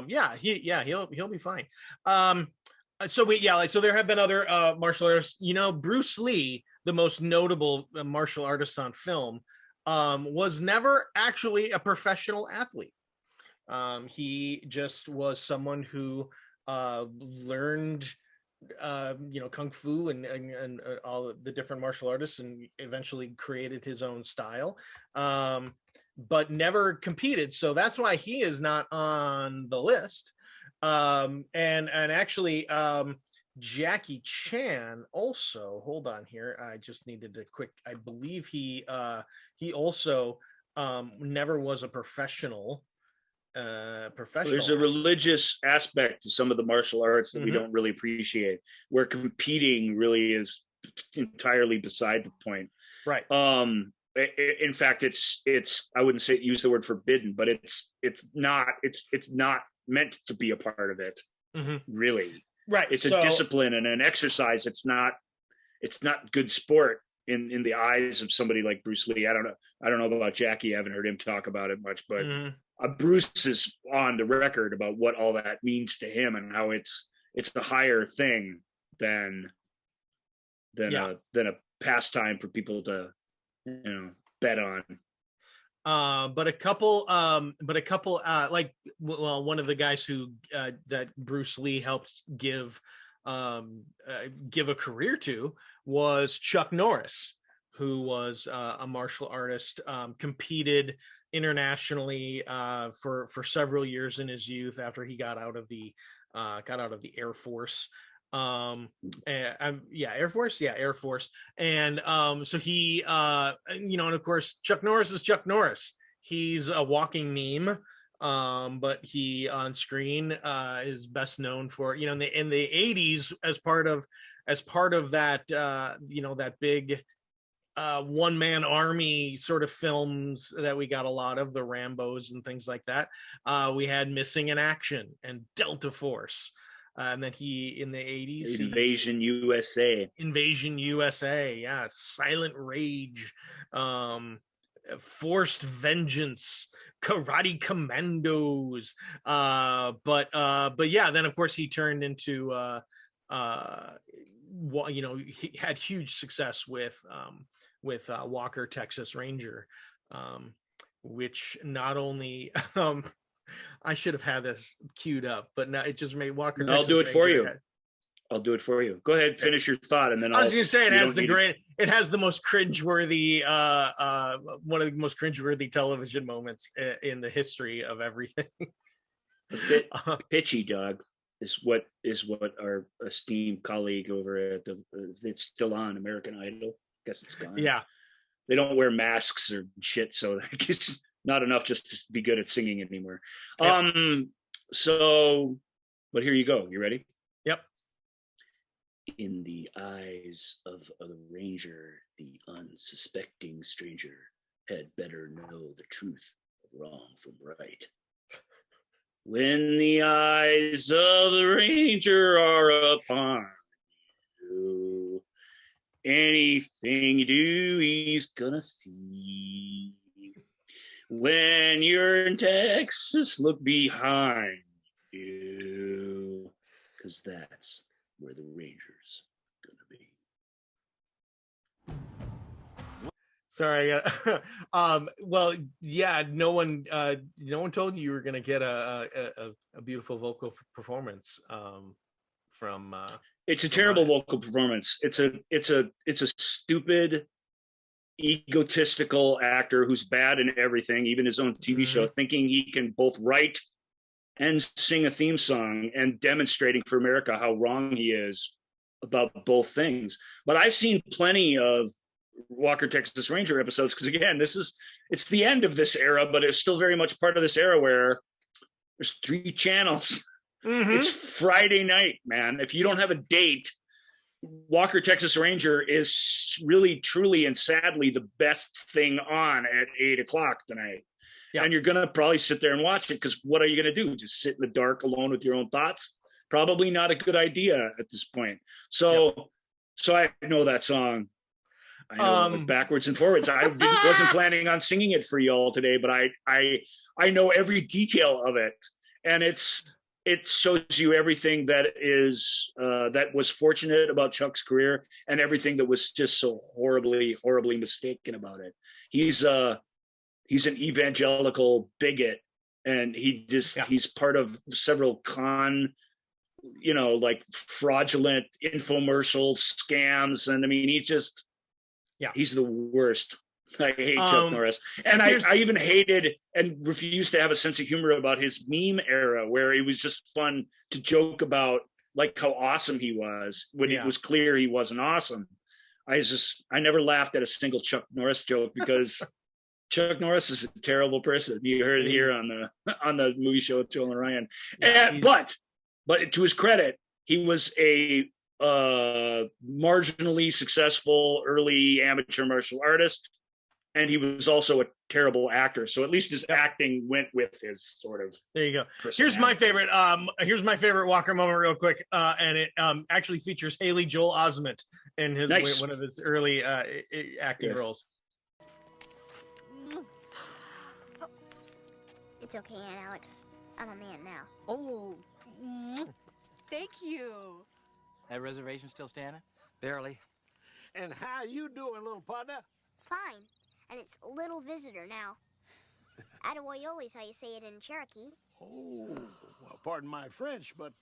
Speaker 2: he'll be fine. So there have been other martial artists. Bruce Lee, the most notable martial artist on film, was never actually a professional athlete. He just was someone who learned kung fu and all the different martial artists, and eventually created his own style, but never competed. So that's why he is not on the list. And actually, Jackie Chan also, hold on here, I just needed a quick, I believe he also never was a professional. There's
Speaker 3: a religious aspect to some of the martial arts that we don't really appreciate, where competing really is entirely beside the point.
Speaker 2: Right.
Speaker 3: In fact, it's I wouldn't use the word forbidden, but it's not meant to be a part of it. Really.
Speaker 2: Right.
Speaker 3: It's a discipline and an exercise. It's not good sport in the eyes of somebody like Bruce Lee. I don't know about Jackie. I haven't heard him talk about it much, but Bruce is on the record about what all that means to him, and how it's a higher thing than a pastime for people to bet on.
Speaker 2: But a couple one of the guys who that Bruce Lee helped give a career to was Chuck Norris, who was a martial artist, competed internationally for several years in his youth after he got out of the Air Force. Air Force. And so he and of course Chuck Norris is Chuck Norris. He's a walking meme. But he on screen is best known for, in the 80s as part of that that big one-man army sort of films that we got a lot of, the Rambos and things like that. We had Missing in Action and Delta Force. And then he, in the 80s,
Speaker 3: Invasion USA,
Speaker 2: yeah, Silent Rage, Forced Vengeance, Karate Commandos, but yeah, then of course he turned into he had huge success with Walker Texas Ranger, which not only I should have had this queued up, but now it just made Walker Texas
Speaker 3: I'll do it
Speaker 2: Ranger
Speaker 3: for you. I'll do it for you. Go ahead, finish your thought, and then
Speaker 2: I was going to say it has the most cringeworthy, one of the most cringeworthy television moments in the history of everything.
Speaker 3: Pitchy dog is what our esteemed colleague over at it's still on American Idol. I guess it's gone.
Speaker 2: Yeah,
Speaker 3: they don't wear masks or shit, so it's not enough just to be good at singing anymore. Yep. So, but here you go. You ready?
Speaker 2: Yep.
Speaker 3: In the eyes of a ranger, the unsuspecting stranger had better know the truth of wrong from right. When the eyes of the ranger are upon you, anything you do, he's gonna see. When you're in Texas, look behind you, because that's where the Ranger's gonna be.
Speaker 2: Sorry. Well, yeah, no one told you were gonna get a beautiful vocal performance from.
Speaker 3: It's a terrible vocal performance. It's a stupid, egotistical actor who's bad in everything, even his own TV show, thinking he can both write and sing a theme song, and demonstrating for America how wrong he is about both things. But I've seen plenty of Walker Texas Ranger episodes, because again, it's the end of this era, but it's still very much part of this era where There's 3 channels.
Speaker 2: Mm-hmm.
Speaker 3: It's Friday night, man. If you don't have a date, Walker, Texas Ranger is really, truly, and sadly the best thing on at 8:00 tonight. Yeah. And you're going to probably sit there and watch it, because what are you going to do? Just sit in the dark alone with your own thoughts? Probably not a good idea at this point. So I know that song. I know it backwards and forwards. I wasn't planning on singing it for y'all today, but I know every detail of it. And it shows you everything that is that was fortunate about Chuck's career, and everything that was just so horribly, horribly mistaken about it. He's an evangelical bigot, and he's part of several like fraudulent infomercial scams. And I mean, he's the worst. I hate Chuck Norris. And I even hated and refused to have a sense of humor about his meme era, where it was just fun to joke about like how awesome he was when it was clear he wasn't awesome. I never laughed at a single Chuck Norris joke, because Chuck Norris is a terrible person. You heard it here on the movie show with Joel and Ryan. But to his credit, he was a marginally successful early amateur martial artist, and he was also a terrible actor. So at least his acting went with his sort of.
Speaker 2: There you go. Here's my favorite Walker moment, real quick, and it actually features Haley Joel Osment in one of his early acting roles.
Speaker 5: It's okay, Aunt Alex. I'm a man now.
Speaker 6: Oh, thank you. That reservation still standing?
Speaker 7: Barely.
Speaker 8: And how you doing, little partner?
Speaker 5: Fine. And it's little visitor now. Atawoyoli's how you say it in Cherokee.
Speaker 8: Oh, well, pardon my French, but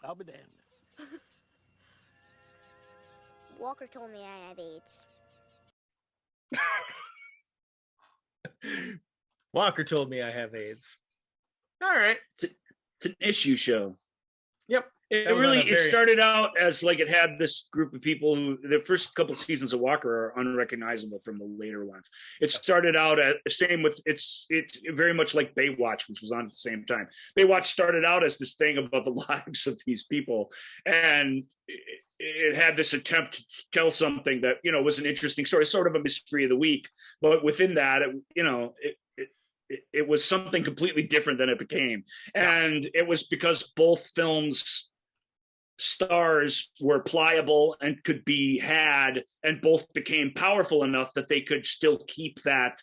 Speaker 8: I'll be damned.
Speaker 5: Walker told me I have AIDS.
Speaker 2: Walker told me I have AIDS. All right.
Speaker 3: It's an issue show.
Speaker 2: Yep.
Speaker 3: It started out as like it had this group of people who the first couple seasons of Walker are unrecognizable from the later ones. It started out it's very much like Baywatch, which was on at the same time. Baywatch started out as this thing about the lives of these people, and it had this attempt to tell something that was an interesting story, sort of a mystery of the week. But within that, it was something completely different than it became, and it was because both films' stars were pliable and could be had, and both became powerful enough that they could still keep that.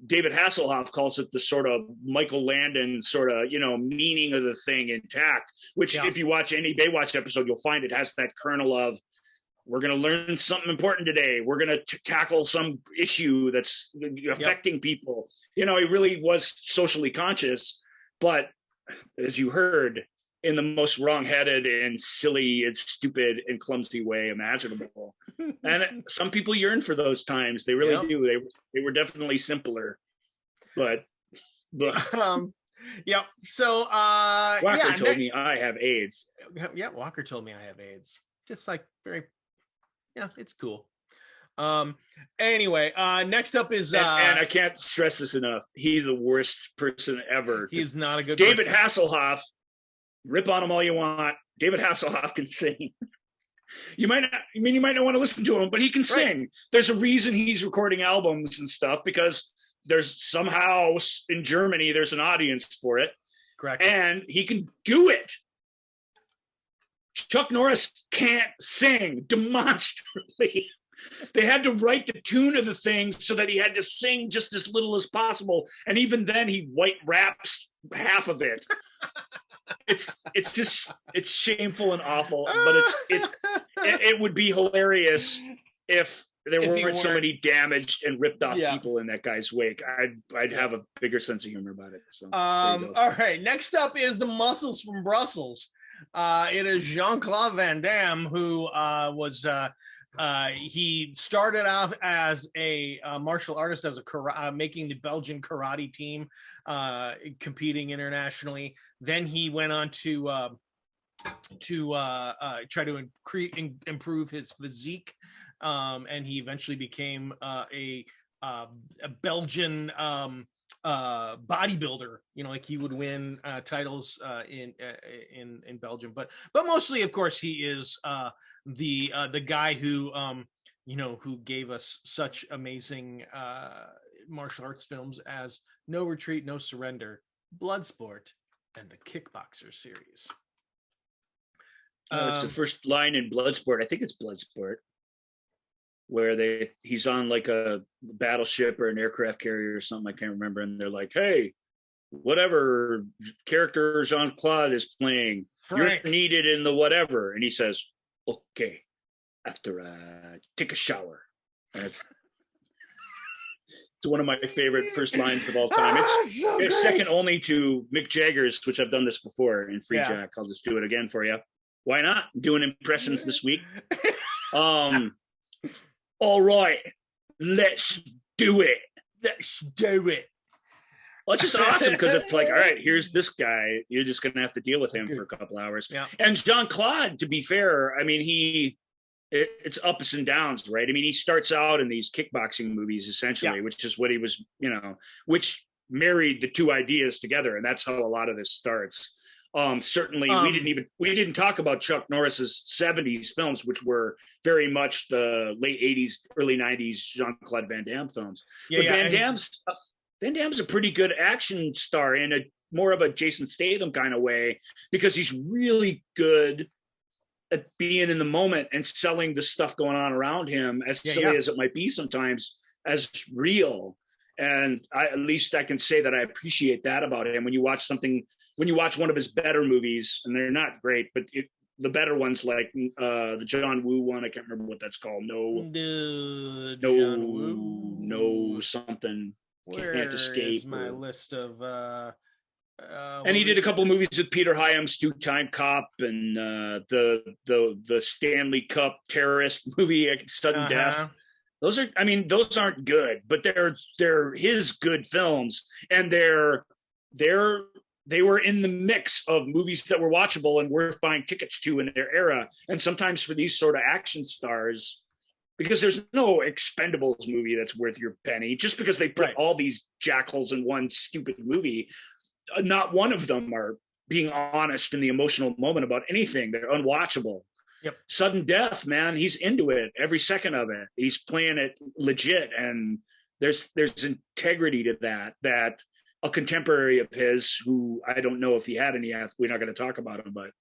Speaker 3: David Hasselhoff calls it the sort of Michael Landon sort of meaning of the thing intact. Which, if you watch any Baywatch episode, you'll find it has that kernel of, we're going to learn something important today. We're going to tackle some issue that's affecting people. He really was socially conscious, but as you heard, in the most wrong-headed and silly and stupid and clumsy way imaginable. And some people yearn for those times. They really do. They were definitely simpler, but.
Speaker 2: Yep. So
Speaker 3: Walker told me I have AIDS.
Speaker 2: Yeah, Walker told me I have AIDS. Just like very. Yeah, it's cool. Anyway, next up is
Speaker 3: and I can't stress this enough. He's the worst person ever.
Speaker 2: He's not a good
Speaker 3: David
Speaker 2: person.
Speaker 3: Hasselhoff. Rip on him all you want. David Hasselhoff can sing. You might not want to listen to him, but he can sing. There's a reason he's recording albums and stuff, because there's somehow in Germany there's an audience for it.
Speaker 2: Correct.
Speaker 3: And he can do it. Chuck Norris can't sing demonstrably. They had to write the tune of the thing so that he had to sing just as little as possible. And even then he white raps half of it. It's shameful and awful, but it would be hilarious if there weren't so many damaged and ripped off people in that guy's wake. I'd have a bigger sense of humor about it. So
Speaker 2: all right, next up is the Muscles from Brussels. It is Jean-Claude Van Damme, who was he started off as a martial artist, as making the Belgian karate team, competing internationally. Then he went on to try to improve his physique, and he eventually became a Belgian bodybuilder, like he would win titles in Belgium, but mostly, of course, he is the guy who who gave us such amazing martial arts films as No Retreat, No Surrender, Bloodsport, and the Kickboxer series.
Speaker 3: It's the first line in Bloodsport. I think it's Bloodsport, where he's on like a battleship or an aircraft carrier or something. I can't remember. And they're like, "Hey, whatever character Jean-Claude is playing, Frank, you're needed in the whatever." And he says, "Okay, after take a shower." And it's one of my favorite first lines of all time. It's second only to Mick Jagger's, which I've done this before in Free Jack. I'll just do it again for you. Why not? I'm doing impressions this week. All right, let's do it.
Speaker 2: Let's do it.
Speaker 3: Well, it's just awesome because it's like, all right, here's this guy. You're just going to have to deal with him for a couple hours. Yeah. And Jean-Claude, to be fair, I mean, it's ups and downs, right? I mean, he starts out in these kickboxing movies, essentially, which is what he was, which married the two ideas together. And that's how a lot of this starts. Certainly, we didn't talk about Chuck Norris's 70s films, which were very much the late 80s, early 90s Jean-Claude Van Damme films. But Van Damme's a pretty good action star in a more of a Jason Statham kind of way, because he's really good at being in the moment and selling the stuff going on around him, as silly as it might be sometimes, as real. And at least I can say that I appreciate that about him. When you watch one of his better movies, and they're not great, but the better ones, like the John Woo one, I can't remember what that's called. No, something. Can't escape.
Speaker 2: Where's my list of
Speaker 3: and he did a couple of movies with Peter Hyams, Two-Time Cop, and the Stanley Cup terrorist movie, Sudden Death. Those aren't good, but they're his good films, and they were in the mix of movies that were watchable and worth buying tickets to in their era. And sometimes for these sort of action stars, because there's no Expendables movie that's worth your penny, just because they put all these jackals in one stupid movie. Not one of them are being honest in the emotional moment about anything. They're unwatchable. Yep. Sudden Death, man, he's into it every second of it. He's playing it legit, and there's integrity to that a contemporary of his, who I don't know if he had any, we're not going to talk about him, but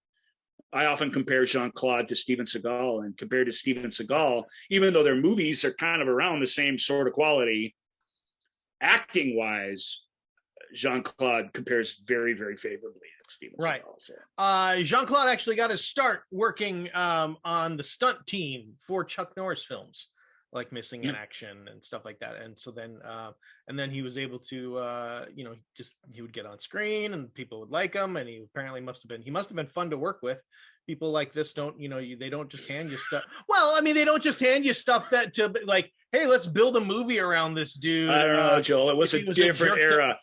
Speaker 3: I often compare Jean-Claude to Steven Seagal, and compared to Steven Seagal, even though their movies are kind of around the same sort of quality, acting wise, Jean-Claude compares very, very favorably to Steven Seagal.
Speaker 2: So. Jean-Claude actually got his start working on the stunt team for Chuck Norris films, like Missing in Action and stuff like that. And so then he was able to, he would get on screen and people would like him. And he apparently must have been fun to work with. People like this they don't just hand you stuff. Well, I mean, they don't just hand you stuff that to like, hey, let's build a movie around this dude.
Speaker 3: I don't know, Joel. It was a different era.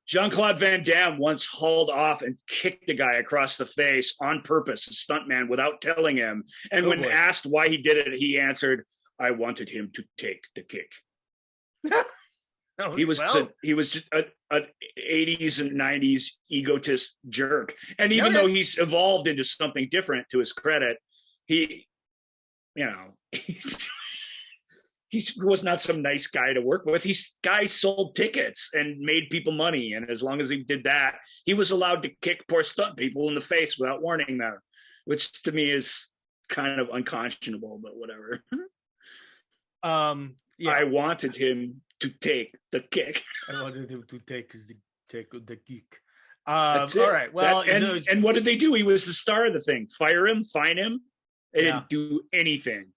Speaker 3: Jean-Claude Van Damme once hauled off and kicked a guy across the face on purpose, a stuntman, without telling him. And when asked why he did it, he answered, "I wanted him to take the kick." He was just an 80s and 90s egotist jerk. And even though he's evolved into something different, to his credit, he was not some nice guy to work with. Guy sold tickets and made people money. And as long as he did that, he was allowed to kick poor stunt people in the face without warning them, which to me is kind of unconscionable, but whatever. I wanted him to take the kick.
Speaker 2: I wanted him to take the kick. All right. Well,
Speaker 3: and what did they do? He was the star of the thing. Fire him, fine him. They didn't do anything.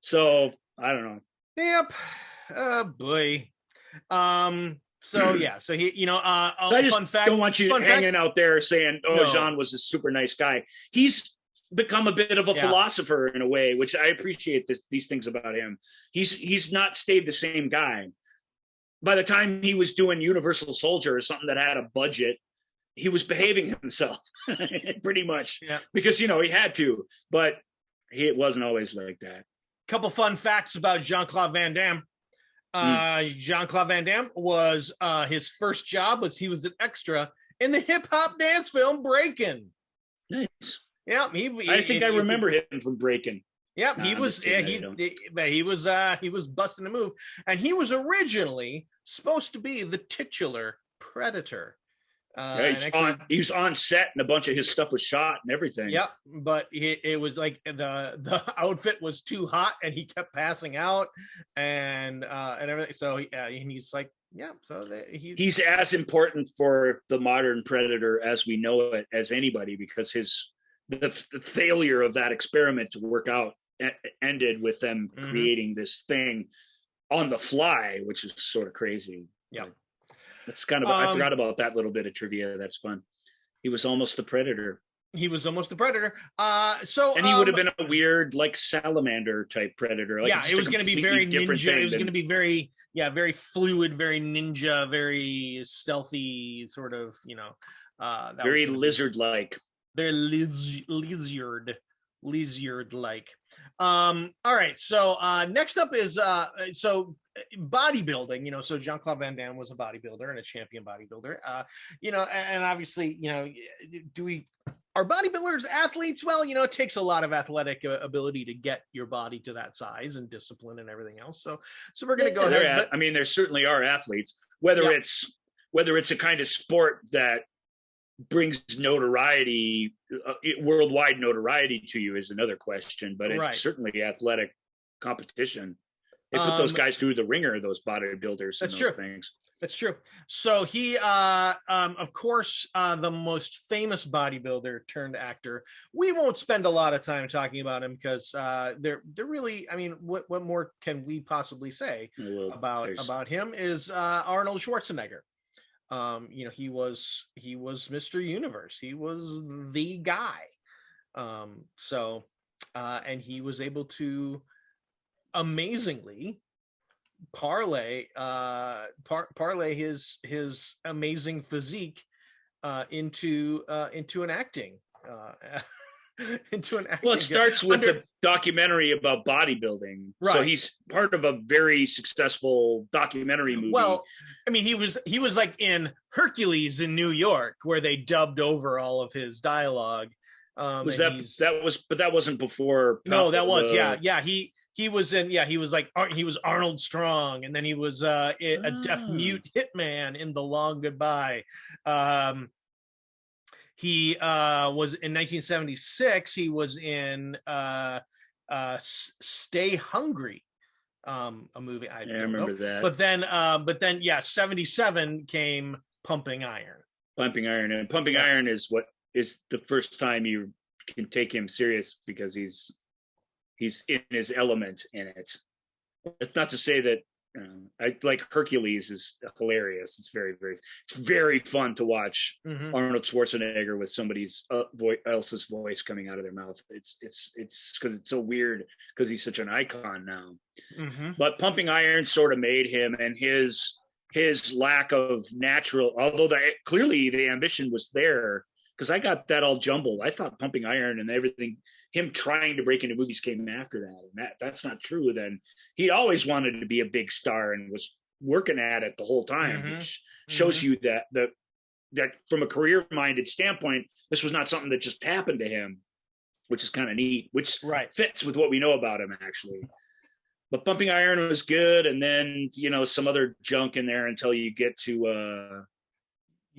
Speaker 3: So I don't know.
Speaker 2: Yep. Oh boy. So yeah. So he,
Speaker 3: I just don't want you hanging out there saying, Jean was a super nice guy. He's become a bit of a philosopher in a way, which I appreciate these things about him. He's not stayed the same guy. By the time he was doing Universal Soldier or something that had a budget, he was behaving himself pretty much because, he had to, but it wasn't always like that.
Speaker 2: Couple fun facts about Jean-Claude Van Damme. Jean-Claude Van Damme was his first job was he was an extra in the hip hop dance film Breakin'.
Speaker 3: Nice.
Speaker 2: Yeah,
Speaker 3: I think I remember him from Breakin'.
Speaker 2: Yeah, he was busting a move, and he was originally supposed to be the titular Predator.
Speaker 3: He was on set, and a bunch of his stuff was shot and everything.
Speaker 2: Yep, but it was like the outfit was too hot, and he kept passing out, and everything. So and he's like, yeah. So he's
Speaker 3: as important for the modern Predator as we know it as anybody, because the failure of that experiment to work out ended with them creating this thing on the fly, which is sort of crazy.
Speaker 2: Yeah.
Speaker 3: That's kind of I forgot about that little bit of trivia. That's fun. He was almost the Predator.
Speaker 2: He was almost the Predator.
Speaker 3: And he would have been a weird, like, salamander type Predator. Like,
Speaker 2: it was going to be very ninja. It was going to be very fluid, very ninja, very stealthy, sort of,
Speaker 3: very lizard-like.
Speaker 2: Very lizard-like. All right. So next up is bodybuilding. So Jean-Claude Van Damme was a bodybuilder and a champion bodybuilder. And obviously, are bodybuilders athletes? Well, it takes a lot of athletic ability to get your body to that size and discipline and everything else. So we're going to go ahead.
Speaker 3: There certainly are athletes. Whether it's a kind of sport that brings notoriety, worldwide notoriety to you is another question, but it's certainly athletic competition. They put those guys through the ringer, those bodybuilders.
Speaker 2: That's
Speaker 3: true.
Speaker 2: Things. That's true. So he, of course, the most famous bodybuilder turned actor. We won't spend a lot of time talking about him because they're really. I mean, what more can we possibly say about him? Is Arnold Schwarzenegger. He was Mr. Universe. He was the guy. And he was able to amazingly parlay his amazing physique into an acting.
Speaker 3: Well, it starts with a documentary about bodybuilding. Right. So he's part of a very successful documentary movie.
Speaker 2: Well, I mean, he was like in Hercules in New York, where they dubbed over all of his dialogue.
Speaker 3: That wasn't before.
Speaker 2: No, that was He was Arnold Strong, and then he was a deaf mute hitman in The Long Goodbye. He was in 1976. He was in Stay Hungry, a movie. I
Speaker 3: remember that.
Speaker 2: But then, 77 came Pumping Iron.
Speaker 3: Pumping Iron is what is the first time you can take him serious, because he's in his element in it. It's not to say that I like Hercules is hilarious. It's very fun to watch Arnold Schwarzenegger with somebody's else's voice coming out of their mouth. It's because it's so weird, because he's such an icon now. But Pumping Iron sort of made him, and his lack of natural, although clearly the ambition was there, because I got that all jumbled. I thought Pumping Iron and everything, him trying to break into movies, came after that. And that's not true. Then he always wanted to be a big star and was working at it the whole time, which shows you that from a career-minded standpoint, this was not something that just happened to him, which is kind of neat, which fits with what we know about him, actually. But Pumping Iron was good, and then some other junk in there until you get to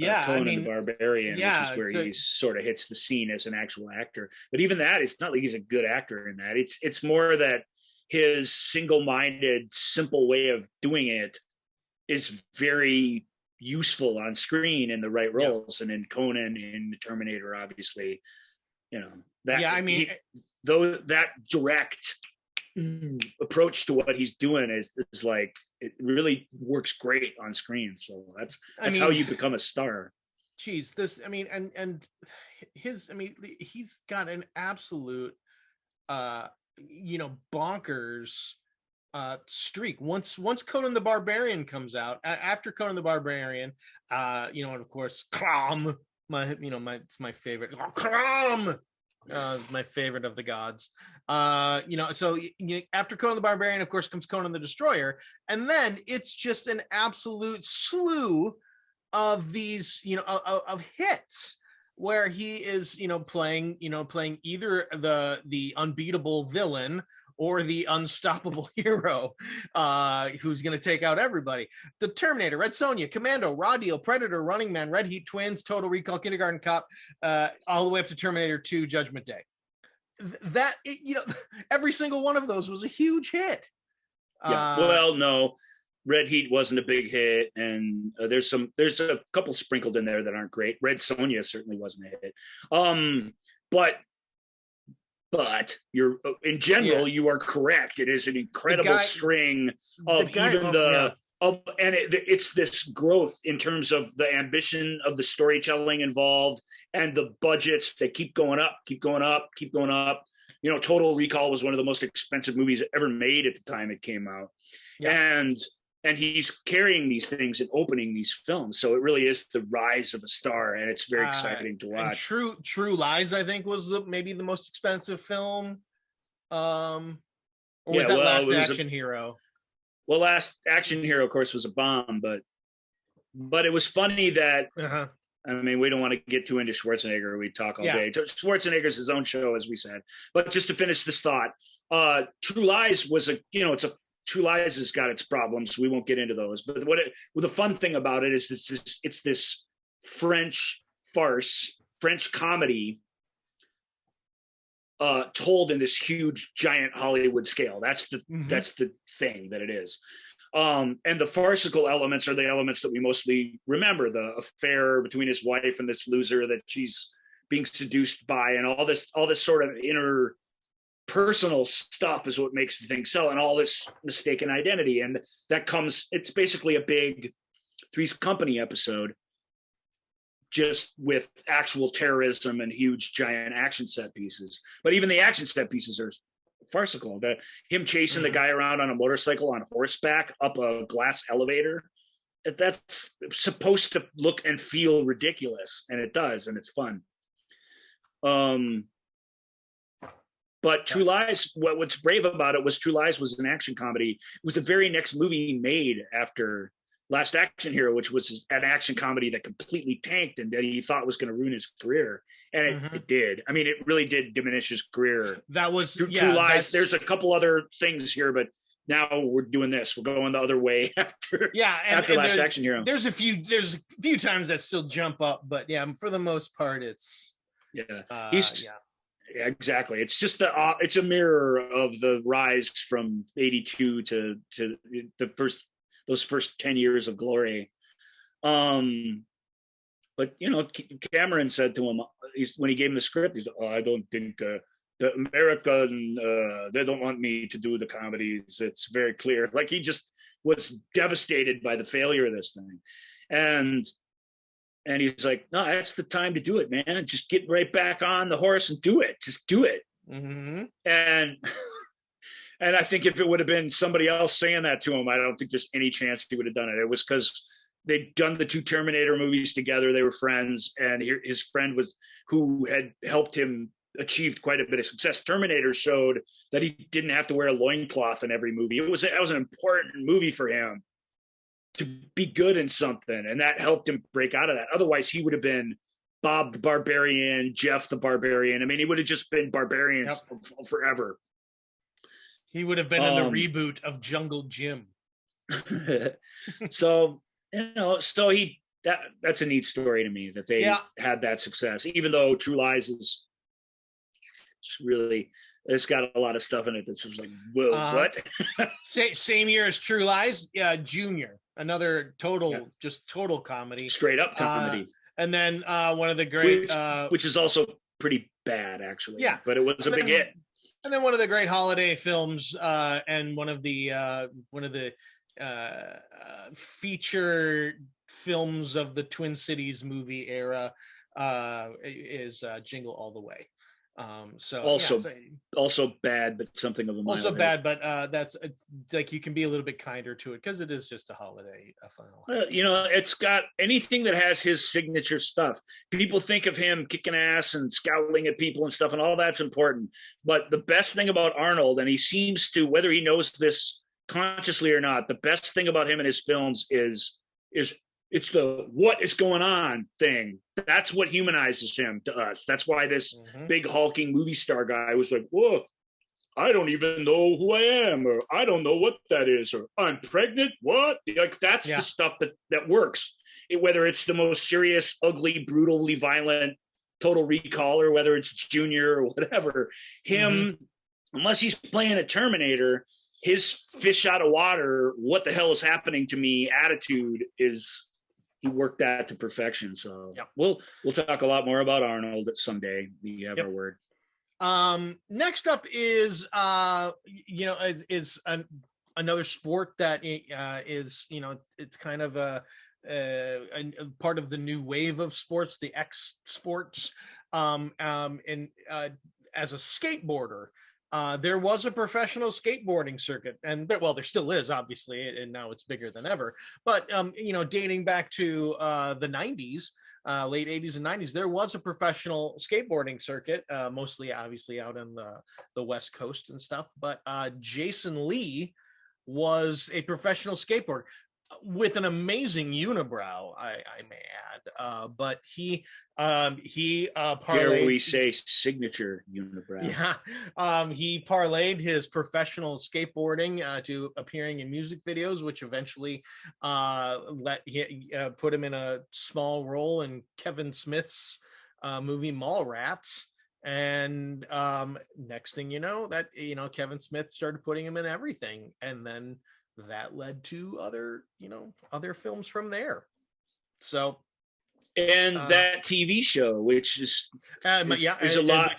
Speaker 3: Conan the Barbarian, which is where he sort of hits the scene as an actual actor. But even that, it's not like he's a good actor in that. It's more that his single-minded, simple way of doing it is very useful on screen in the right roles. And in Conan, in the Terminator, obviously, that direct approach to what he's doing is like, it really works great on screen. So that's how you become a star.
Speaker 2: Geez, he's got an absolute bonkers streak. Once Conan the Barbarian comes out, after Conan the Barbarian, and of course Crom, it's my favorite. Crom, My favorite of the gods. So after Conan the Barbarian, of course, comes Conan the Destroyer, and then it's just an absolute slew of these, of hits where he is, playing either the unbeatable villain or the unstoppable hero, who's going to take out everybody. The Terminator, Red Sonja, Commando, Raw Deal, Predator, Running Man, Red Heat, Twins, Total Recall, Kindergarten Cop, all the way up to Terminator 2, Judgment Day. Every single one of those was a huge hit.
Speaker 3: No, Red Heat wasn't a big hit, and there's a couple sprinkled in there that aren't great. Red Sonja certainly wasn't a hit. But you're in general, you are correct. It is an incredible string of it's this growth in terms of the ambition of the storytelling involved and the budgets. They keep going up. Total Recall was one of the most expensive movies ever made at the time it came out, and he's carrying these things and opening these films. So it really is the rise of a star, and it's very exciting to watch.
Speaker 2: True Lies, I think, was maybe the most expensive film. Last Action Hero? Well,
Speaker 3: Last Action Hero, of course, was a bomb, but it was funny that, I mean, we don't want to get too into Schwarzenegger. We talk all day. Schwarzenegger's his own show, as we said. But just to finish this thought, True Lies was True Lies has got its problems. We won't get into those. But the fun thing about it is it's this French farce, French comedy, told in this huge, giant Hollywood scale. That's the thing that it is. And the farcical elements are the elements that we mostly remember: the affair between his wife and this loser that she's being seduced by, and all this sort of inner personal stuff is what makes the thing sell, and all this mistaken identity. And that comes, it's basically a big Three's Company episode, just with actual terrorism and huge giant action set pieces. But even the action set pieces are farcical. Him chasing the guy around on a motorcycle on horseback up a glass elevator, that's supposed to look and feel ridiculous, and it does, and it's fun. But True Lies, what's brave about it was True Lies was an action comedy. It was the very next movie made after Last Action Hero, which was an action comedy that completely tanked and that he thought was going to ruin his career. And it did. I mean, it really did diminish his carear.
Speaker 2: That was
Speaker 3: True Lies. There's a couple other things here, but now we're doing this. We're going the other way after Last Action Hero.
Speaker 2: There's a few times that still jump up, but for the most part, it's
Speaker 3: Yeah, exactly. It's just it's a mirror of the rise from 82 to those first 10 years of glory. But Cameron said to him, when he gave him the script, he's like, I don't think the American, they don't want me to do the comedies. It's very clear. Like, he just was devastated by the failure of this thing. And he's like, no, that's the time to do it, man. Just get right back on the horse and do it. Just do it.
Speaker 2: Mm-hmm.
Speaker 3: And I think if it would have been somebody else saying that to him, I don't think there's any chance he would have done it. It was because they'd done the two Terminator movies together. They were friends, and his friend who had helped him achieved quite a bit of success. Terminator showed that he didn't have to wear a loincloth in every movie. That was an important movie for him to be good in something, and that helped him break out of that. Otherwise, he would have been Bob the Barbarian, Jeff the Barbarian. I mean, he would have just been barbarians forever.
Speaker 2: He would have been in the reboot of Jungle Jim.
Speaker 3: So, that's a neat story to me that they had that success, even though True Lies is really, it's got a lot of stuff in it that's just like, whoa, what?
Speaker 2: Same year as True Lies, Junior, another total comedy,
Speaker 3: straight up comedy.
Speaker 2: And then one of the great,
Speaker 3: which is also pretty bad, actually. Yeah, but it was a big hit.
Speaker 2: And then one of the great holiday films, and one of the feature films of the Twin Cities movie era, is Jingle All the Way. So
Speaker 3: also bad, but something of a
Speaker 2: also bad, but that's it's like you can be a little bit kinder to it because it is just a holiday final.
Speaker 3: It's got anything that has his signature stuff. People think of him kicking ass and scowling at people and stuff, and all that's important. But the best thing about Arnold, and he seems to, whether he knows this consciously or not, the best thing about him in his films is it's the what is going on thing. That's what humanizes him to us. That's why this big hulking movie star guy was like, whoa, I don't even know who I am, or I don't know what that is, or I'm pregnant, what? Like that's the stuff that works. Whether it's the most serious, ugly, brutally violent Total Recall, or whether it's Junior or whatever, him, unless he's playing a Terminator, his fish out of water, what the hell is happening to me attitude is, he worked that to perfection. So we'll talk a lot more about Arnold someday. We have our word.
Speaker 2: Next up is another sport that is, it's kind of a part of the new wave of sports, the X sports. And as a skateboarder, there was a professional skateboarding circuit, and there still is, obviously, and now it's bigger than ever. But dating back to the 90s, late 80s and 90s, there was a professional skateboarding circuit, mostly obviously out on the West Coast and stuff. But Jason Lee was a professional skateboarder with an amazing unibrow, I may add. But he parlayed.
Speaker 3: Here we say signature unibrow.
Speaker 2: Yeah, he parlayed his professional skateboarding to appearing in music videos, which eventually put him in a small role in Kevin Smith's movie Mallrats. And next thing you know, Kevin Smith started putting him in everything, and then that led to other films from there. So,
Speaker 3: and that TV show, which is a lot.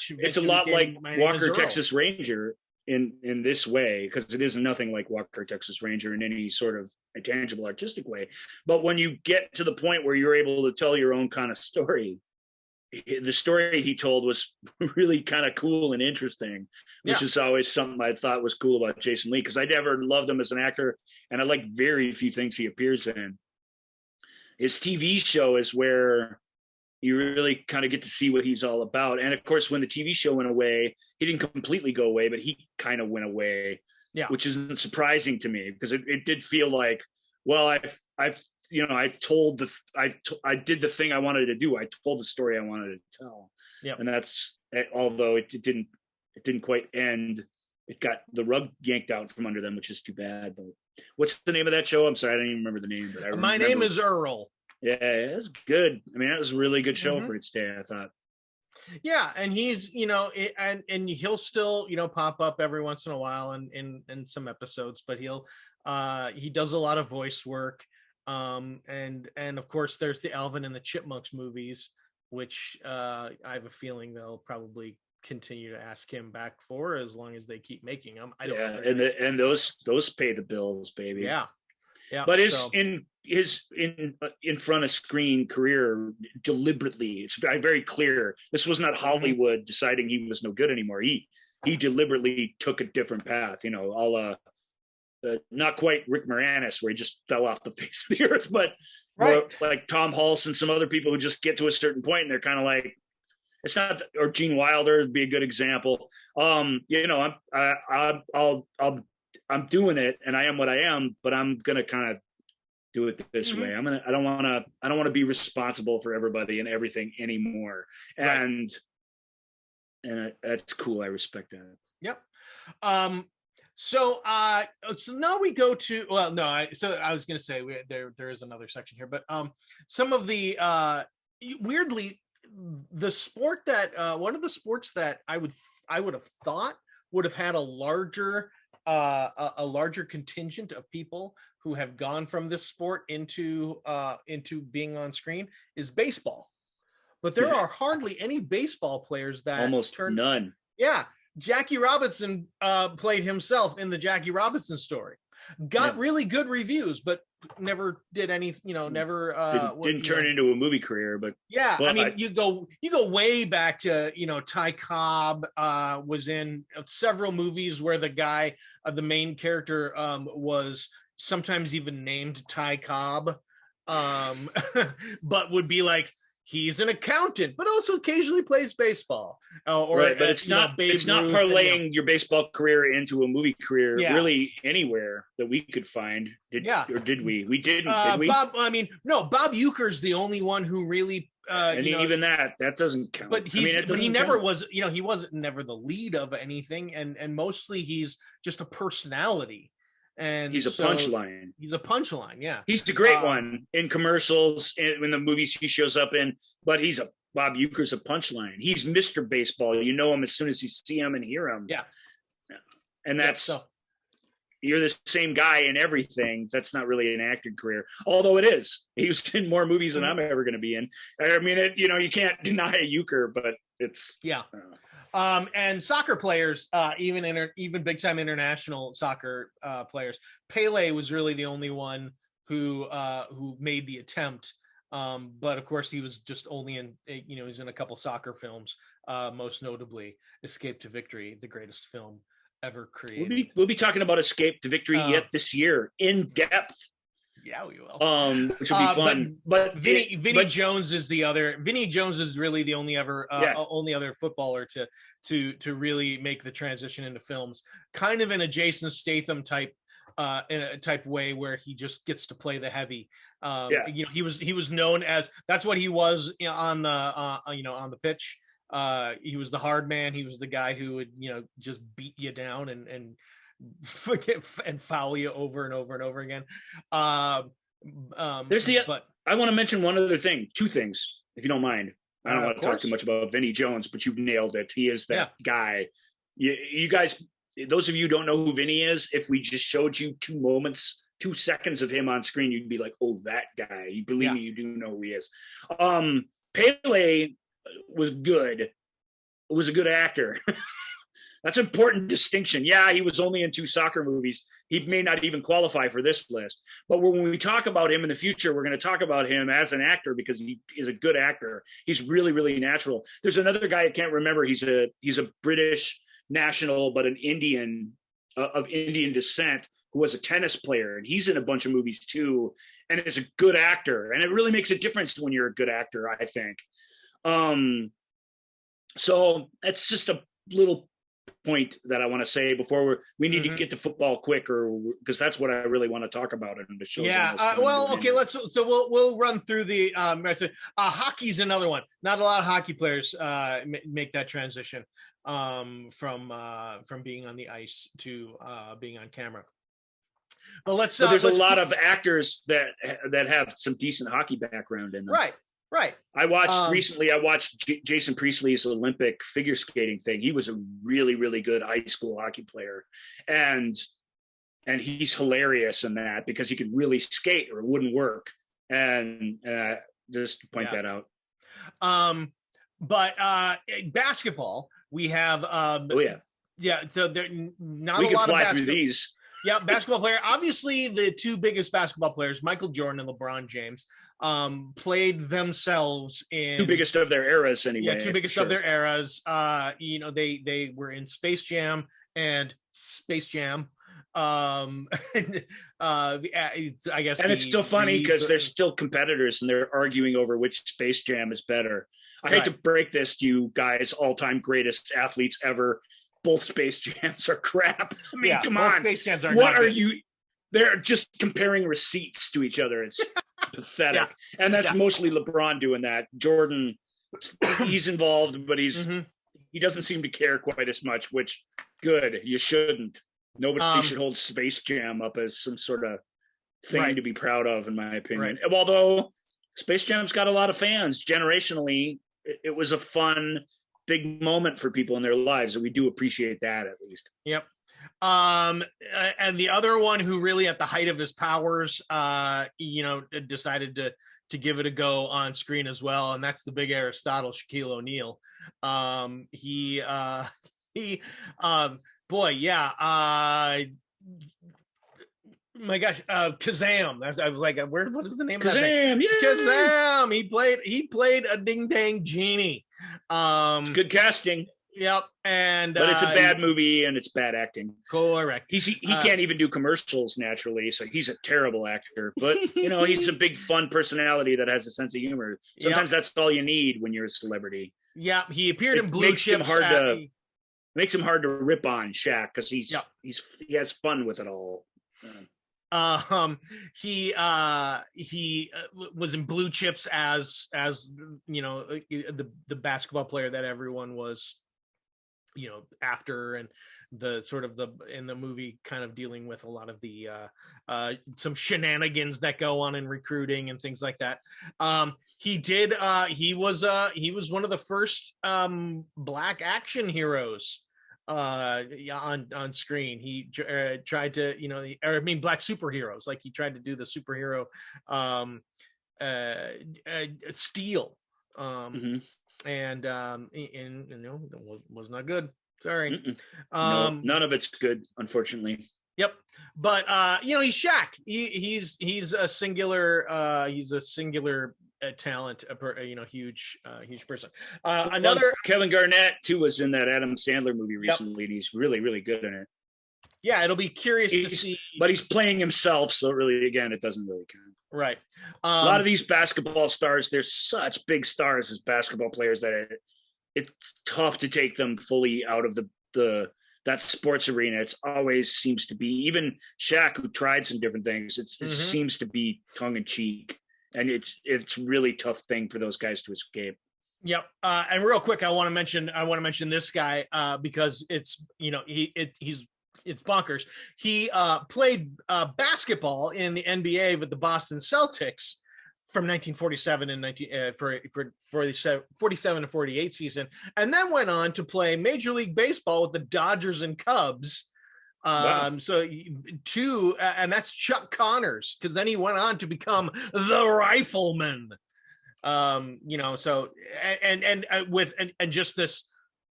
Speaker 3: It's a lot like Walker Texas Ranger in this way, because it is nothing like Walker Texas Ranger in any sort of intangible artistic way. But when you get to the point where you're able to tell your own kind of story, the story he told was really kind of cool and interesting, which is always something I thought was cool about Jason Lee, because I never loved him as an actor, and I like very few things he appears in. His TV show is where you really kind of get to see what he's all about. And of course, when the TV show went away, he didn't completely go away, but he kind of went away, which isn't surprising to me, because it did feel like, well, I did the thing I wanted to do. I told the story I wanted to tell. Yeah. And that's, although it didn't quite end, it got the rug yanked out from under them, which is too bad. But what's the name of that show? I'm sorry, I don't even remember the name. But
Speaker 2: My Name is Earl.
Speaker 3: Yeah, it's good. I mean, that was a really good show for its day, I thought.
Speaker 2: Yeah, and he's, and he'll still, pop up every once in a while in some episodes, but he does a lot of voice work. And of course there's the Alvin and the Chipmunks movies, which I have a feeling they'll probably continue to ask him back for as long as they keep making them. I don't know.
Speaker 3: And those pay the bills, baby.
Speaker 2: Yeah.
Speaker 3: But in front of screen career, deliberately, it's very clear. This was not Hollywood deciding he was no good anymore. He deliberately took a different path, not quite Rick Moranis, where he just fell off the face of the earth, but like Tom Hulse and some other people who just get to a certain point and they're kind of like, it's not, or Gene Wilder would be a good example. I'm doing it and I am what I am, but I'm going to kind of do it this way. I don't want to be responsible for everybody and everything anymore. And that's cool. I respect that.
Speaker 2: Yep. So now we go to, I was going to say there is another section here, but some of the weirdly, the sport that one of the sports that I would have thought would have had a larger contingent of people who have gone from this sport into being on screen is baseball. But there are hardly any baseball players that
Speaker 3: almost none.
Speaker 2: Yeah. Jackie Robinson played himself in the Jackie Robinson Story. Got really good reviews, but did any, never
Speaker 3: didn't turn into a movie career, but
Speaker 2: I mean, you go way back to, Ty Cobb was in several movies where the main character was sometimes even named Ty Cobb, but would be like, he's an accountant, but also occasionally plays baseball.
Speaker 3: But it's not parlaying your baseball career into a movie career really anywhere that we could find. Or did we? We didn't. Did we?
Speaker 2: Bob Uecker's the only one who really.
Speaker 3: Even that doesn't count.
Speaker 2: But he never was. He wasn't never the lead of anything, and mostly he's just a personality. And
Speaker 3: he's a punchline.
Speaker 2: He's a punchline, yeah.
Speaker 3: He's the great one in commercials, in the movies he shows up in. But Bob Uecker's a punchline. He's Mr. Baseball. You know him as soon as you see him and hear him.
Speaker 2: Yeah.
Speaker 3: And you're the same guy in everything. That's not really an acting career, although it is. He was in more movies than I'm ever going to be in. I mean, you can't deny a Uecker, but it's
Speaker 2: and soccer players, even big time international soccer players. Pele was really the only one who made the attempt. But of course, he was just only in he's in a couple soccer films, most notably Escape to Victory, the greatest film ever created.
Speaker 3: We'll be talking about Escape to Victory yet this year in depth.
Speaker 2: Yeah, we will.
Speaker 3: Which will be fun. But
Speaker 2: Vinnie Jones is the other. Vinnie Jones is really the only other footballer to really make the transition into films. Kind of in a Jason Statham type way where he just gets to play the heavy. He was known as, that's what he was on the pitch. He was the hard man. He was the guy who would just beat you down and foul you over and over and over again. I want
Speaker 3: to mention one other thing, two things, if you don't mind. I don't want to talk too much about Vinnie Jones, but you've nailed it. He is that guy. You guys, those of you who don't know who Vinnie is, if we just showed you 2 seconds of him on screen, you'd be like, oh, that guy. You believe me, you do know who he is. Pele was good. Was a good actor. That's an important distinction. Yeah, he was only in 2 soccer movies. He may not even qualify for this list. But when we talk about him in the future, we're going to talk about him as an actor because he is a good actor. He's really, really natural. There's another guy I can't remember. He's a British national, but an Indian of Indian descent who was a tennis player. And he's in a bunch of movies too. And is a good actor. And it really makes a difference when you're a good actor, I think. So that's just a little point that I want to say before we need to get to football quick, or because that's what I really want to talk about in the show.
Speaker 2: We'll run through the hockey's another one. Not a lot of hockey players make that transition from being on the ice to being on camera. But
Speaker 3: there's a lot of actors that have some decent hockey background in them.
Speaker 2: Right.
Speaker 3: I watched Jason Priestley's Olympic figure skating thing. He was a really, really good high school hockey player. And he's hilarious in that because he could really skate or it wouldn't work. And just to point that out.
Speaker 2: But basketball, we have so there not a lot of basketball.
Speaker 3: These.
Speaker 2: Yeah, basketball player. Obviously, the 2 biggest basketball players, Michael Jordan and LeBron James, played themselves in
Speaker 3: 2 biggest of their eras anyway.
Speaker 2: Yeah, 2 biggest of their eras. They were in Space Jam and Space Jam. I guess.
Speaker 3: And it's still funny because they're still competitors and they're arguing over which Space Jam is better. I hate to break this to you guys, all-time greatest athletes ever. Both Space Jams are crap. I mean, come on.
Speaker 2: Space Jams are
Speaker 3: what are you? They're just comparing receipts to each other. It's pathetic. And that's mostly LeBron doing that. Jordan, he's involved, but he doesn't seem to care quite as much, which good. You shouldn't. Nobody should hold Space Jam up as some sort of thing to be proud of, in my opinion. Right. Although Space Jam's got a lot of fans. Generationally, it was a fun, big moment for people in their lives, and we do appreciate that at least.
Speaker 2: Yep. And the other one who really at the height of his powers, decided to give it a go on screen as well, and that's the big Aristotle, Shaquille O'Neal. My gosh, Kazam. I was like, what is the name
Speaker 3: Kazam,
Speaker 2: of that thing?
Speaker 3: yeah.
Speaker 2: Kazam. He played a ding dang genie.
Speaker 3: It's good casting.
Speaker 2: Yep. And
Speaker 3: but it's a bad movie and it's bad acting.
Speaker 2: Correct.
Speaker 3: He can't even do commercials naturally, so he's a terrible actor. But he's a big fun personality that has a sense of humor. Sometimes that's all you need when you're a celebrity.
Speaker 2: Yeah, he appeared in Blue Chips.
Speaker 3: Makes him hard to rip on Shaq because he has fun with it all.
Speaker 2: He was in Blue Chips as the basketball player that everyone was after, and in the movie kind of dealing with a lot of the some shenanigans that go on in recruiting and things like that. He was one of the first black action heroes on screen. He tried to black superheroes, like he tried to do the superhero Steel, and was not good. Sorry.
Speaker 3: No, none of it's good, unfortunately.
Speaker 2: Yep. But he's Shaq. He's a singular talent, huge person. Another
Speaker 3: Kevin Garnett too was in that Adam Sandler movie recently, and he's really, really good in it.
Speaker 2: Yeah, it'll be curious to see.
Speaker 3: But he's playing himself, so really, again, it doesn't really count.
Speaker 2: Right.
Speaker 3: A lot of these basketball stars, they're such big stars as basketball players that it's tough to take them fully out of that sports arena. It's always seems to be, even Shaq, who tried some different things, it seems to be tongue in cheek, and it's really tough thing for those guys to escape.
Speaker 2: Yep. And real quick, I want to mention this guy because it's it's bonkers. He played basketball in the NBA with the Boston Celtics from 1947 and for the 47 to 48 season, and then went on to play Major League Baseball with the Dodgers and Cubs. Wow. So two, and that's Chuck Connors, because then he went on to become the Rifleman. So with just this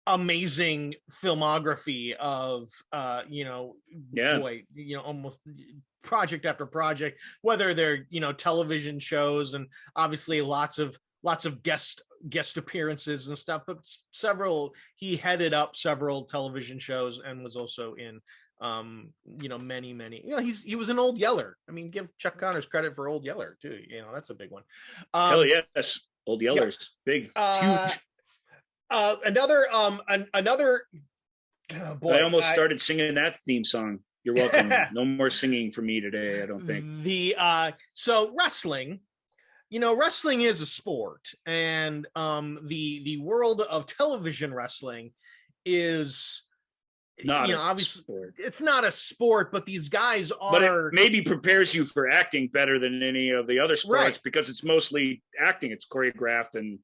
Speaker 2: amazing filmography of almost project after project, whether they're television shows, and obviously lots of guest appearances and stuff, but he headed up several television shows and was also in many he was an Old Yeller. I mean, give Chuck Connors credit for Old Yeller too, that's a big one.
Speaker 3: Hell yes, Old Yeller's big, huge.
Speaker 2: Another boy,
Speaker 3: I almost started singing that theme song. You're welcome. No more singing for me today, I don't think.
Speaker 2: So wrestling, wrestling is a sport, and the world of television wrestling is
Speaker 3: not
Speaker 2: obviously
Speaker 3: sport.
Speaker 2: It's not a sport, but these guys are.
Speaker 3: But it maybe prepares you for acting better than any of the other sports, right? Because it's mostly acting. It's choreographed and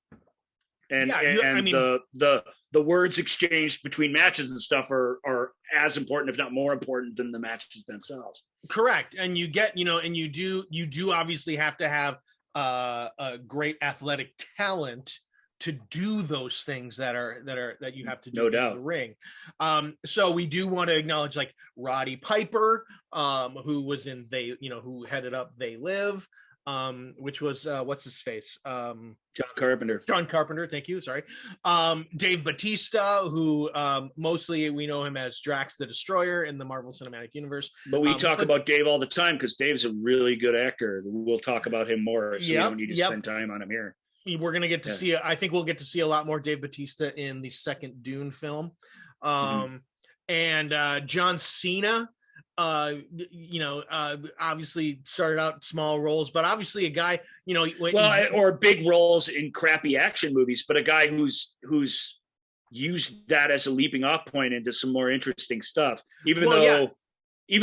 Speaker 3: the words exchanged between matches and stuff are as important, if not more important, than the matches themselves.
Speaker 2: Correct. And you get, and you do obviously have to have a great athletic talent to do those things that you have to do in the ring. So we do want to acknowledge like Roddy Piper, who was in who headed up They Live. Which was what's his face?
Speaker 3: John Carpenter.
Speaker 2: John Carpenter, thank you. Sorry. Dave Bautista, who mostly we know him as Drax the Destroyer in the Marvel Cinematic Universe.
Speaker 3: But we talk about Dave all the time because Dave's a really good actor. We'll talk about him more, so we don't need to spend time on him here.
Speaker 2: We're gonna get to see. I think we'll get to see a lot more Dave Bautista in the second Dune film. And John Cena. Obviously started out small roles, but obviously a guy,
Speaker 3: or big roles in crappy action movies, but a guy who's used that as a leaping off point into some more interesting stuff. Even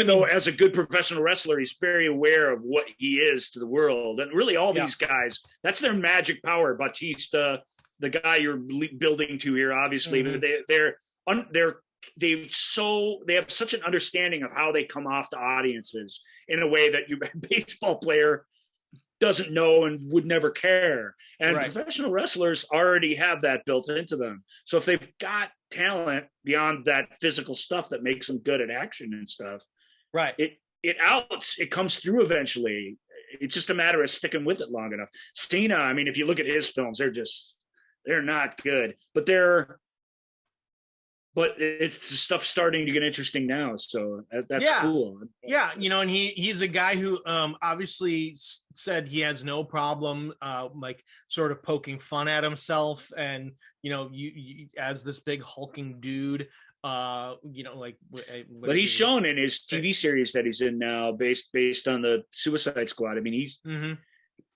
Speaker 3: though as a good professional wrestler, he's very aware of what he is to the world. And really all these guys, that's their magic power. Bautista, the guy you're building to here, obviously, they have such an understanding of how they come off to audiences in a way that your baseball player doesn't know and would never care. And professional wrestlers already have that built into them. So if they've got talent beyond that physical stuff that makes them good at action and stuff,
Speaker 2: right,
Speaker 3: it comes through eventually. It's just a matter of sticking with it long enough. Cena, I mean, if you look at his films, they're not good, but it's stuff starting to get interesting now. So that's cool.
Speaker 2: Yeah. And he's a guy who obviously said he has no problem like sort of poking fun at himself. And, you as this big hulking dude, but
Speaker 3: he's shown in his TV series that he's in now based on the Suicide Squad. I mean,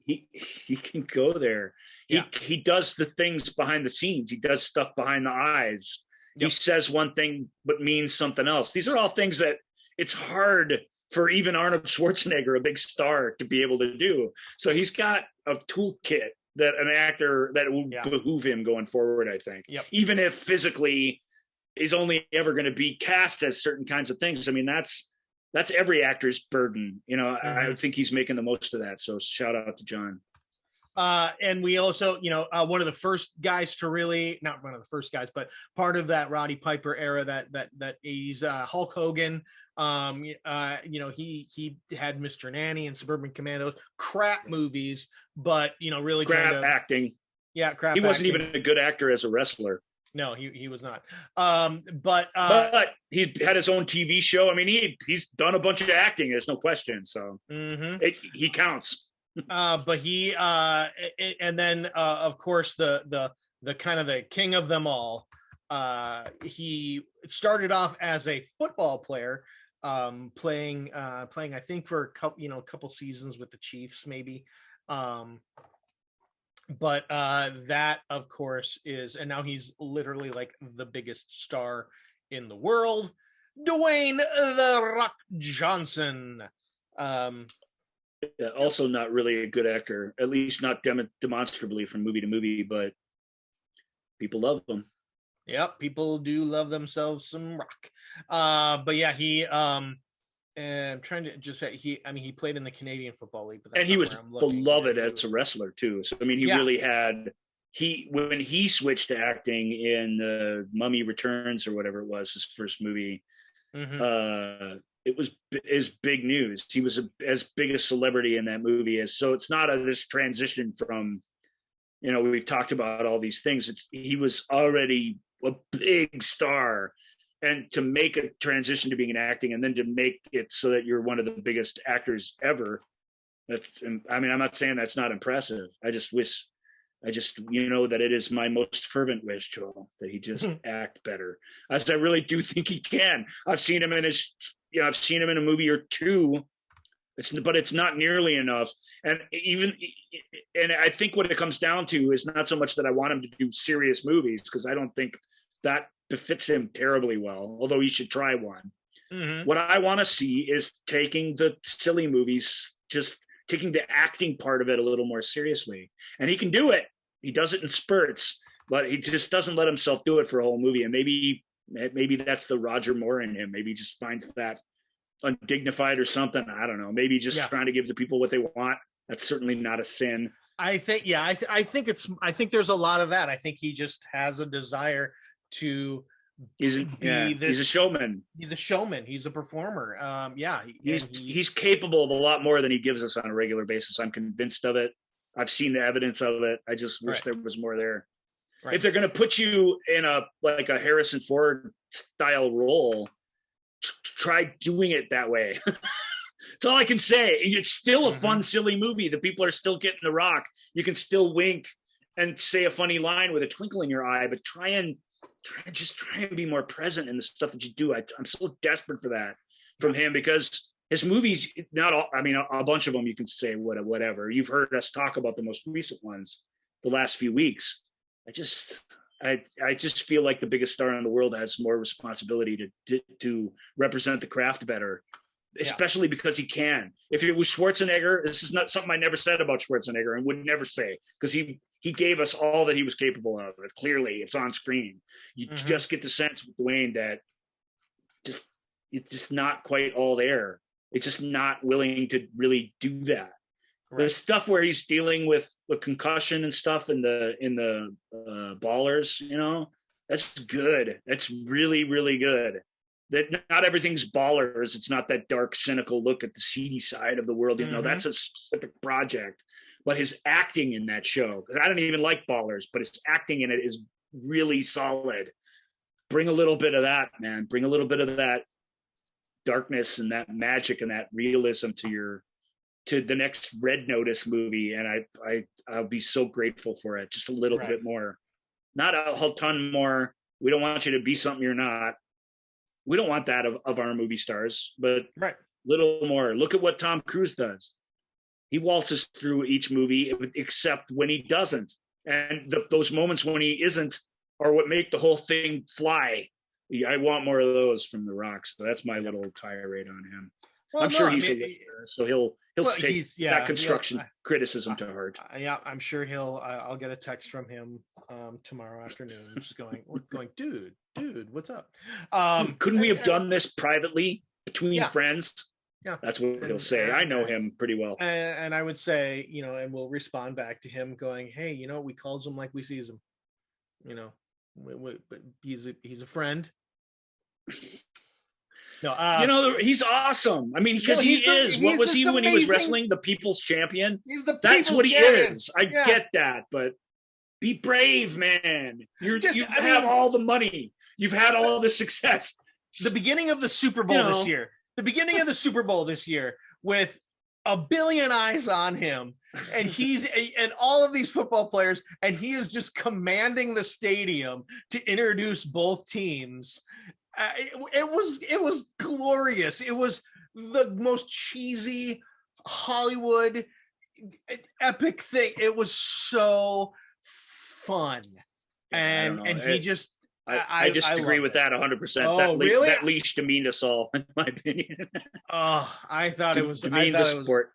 Speaker 3: he can go there. He does the things behind the scenes. He does stuff behind the eyes. He says one thing but means something else. These are all things that it's hard for even Arnold Schwarzenegger, a big star, to be able to do. So he's got a toolkit that an actor that will behoove him going forward, I think. Even if physically he's only ever going to be cast as certain kinds of things. I mean, that's every actor's burden. I think he's making the most of that. So shout out to John.
Speaker 2: And we also, one of the first guys to really, not one of the first guys, but part of that Roddy Piper era, that he's Hulk Hogan. He had Mr. Nanny and Suburban Commandos, crap movies, but really
Speaker 3: crap acting.
Speaker 2: Yeah, crap.
Speaker 3: He wasn't
Speaker 2: acting.
Speaker 3: even a good actor as a wrestler.
Speaker 2: No, he was not.
Speaker 3: But he had his own TV show. I mean, he's done a bunch of acting. There's no question. So he counts.
Speaker 2: But he and then of course the kind of the king of them all. He started off as a football player, playing I think for a couple seasons with the Chiefs maybe. But that of course is, and now he's literally like the biggest star in the world, Dwayne "The Rock" Johnson.
Speaker 3: Also not really a good actor, at least not demonstrably from movie to movie, but people love him.
Speaker 2: Yep, people do love themselves some Rock. But yeah, he I'm trying to just say he played in the Canadian Football League, but
Speaker 3: and he was beloved as a wrestler too. So I mean, he really had when he switched to acting in Mummy Returns or whatever it was, his first movie. It was big news. He was as big a celebrity in that movie so it's not this transition from, we've talked about all these things. He was already a big star, and to make a transition to being an acting and then to make it so that you're one of the biggest actors ever. I'm not saying that's not impressive. I just wish, that it is my most fervent wish, Joel, that he just act better, as I really do think he can. I've seen him in a movie or two, but it's not nearly enough. And I think what it comes down to is not so much that I want him to do serious movies, because I don't think that befits him terribly well, although he should try one. What I want to see is taking the silly movies, just taking the acting part of it a little more seriously. And he can do it. He does it in spurts, but he just doesn't let himself do it for a whole movie. And maybe that's the Roger Moore in him. Maybe he just finds that undignified or something. I don't know. Maybe just trying to give the people what they want. That's certainly not a sin.
Speaker 2: I think there's a lot of that. I think he just has a desire to
Speaker 3: he's a showman.
Speaker 2: He's a showman. He's a performer.
Speaker 3: He's capable of a lot more than he gives us on a regular basis. I'm convinced of it. I've seen the evidence of it. I just wish there was more there. Right. If they're going to put you in a Harrison Ford style role, try doing it that way. That's all I can say. It's still a fun, silly movie. The people are still getting the Rock. You can still wink and say a funny line with a twinkle in your eye, but try and be more present in the stuff that you do. I'm so desperate for that from him, because his movies, not all, a bunch of them you can say whatever. You've heard us talk about the most recent ones the last few weeks. I just feel like the biggest star in the world has more responsibility to represent the craft better, especially because he can. If it was Schwarzenegger, this is not something I never said about Schwarzenegger and would never say, because he gave us all that he was capable of. Clearly, it's on screen. You just get the sense with Dwayne that it's just not quite all there. It's just not willing to really do that. Right. The stuff where he's dealing with the concussion and stuff in the Ballers, that's good. That's really, really good. that not everything's ballers. It's not that dark, cynical look at the seedy side of the world. That's a specific project. But his acting in that show, I don't even like Ballers, but his acting in it is really solid. Bring a little bit of that, man. Bring a little bit of that darkness and that magic and that realism to the next Red Notice movie, and I'll be so grateful for it. Just a little bit more, not a whole ton more. We don't want you to be something you're not. We don't want that of our movie stars, but little more. Look at what Tom Cruise does. He waltzes through each movie, except when he doesn't, and those moments when he isn't are what make the whole thing fly. I want more of those from The Rock. So that's my little tirade on him. Well, I'm sure he's a listener, so he'll take that construction criticism to heart.
Speaker 2: Yeah, I'm sure I'll get a text from him tomorrow afternoon, just going, dude, what's up?
Speaker 3: Couldn't we have done this privately between friends?
Speaker 2: Yeah,
Speaker 3: that's what he'll say. I know him pretty well,
Speaker 2: and I would say, and we'll respond back to him going, hey, we calls him like we sees him. But he's a friend. No,
Speaker 3: he's awesome. I mean, because he is. What was he when he was wrestling? The people's champion. That's what he is. I get that, but be brave, man. You have all the money. You've had all the success.
Speaker 2: The beginning of the Super Bowl this year. The beginning of the Super Bowl this year with a billion eyes on him, and and all of these football players, and he is just commanding the stadium to introduce both teams. It was glorious. It was the most cheesy Hollywood epic thing. It was so fun, and he just.
Speaker 3: I disagree with that 100%.
Speaker 2: Oh, really?
Speaker 3: That leash demeaned us all, in my opinion.
Speaker 2: I thought it was
Speaker 3: demeaned the sport.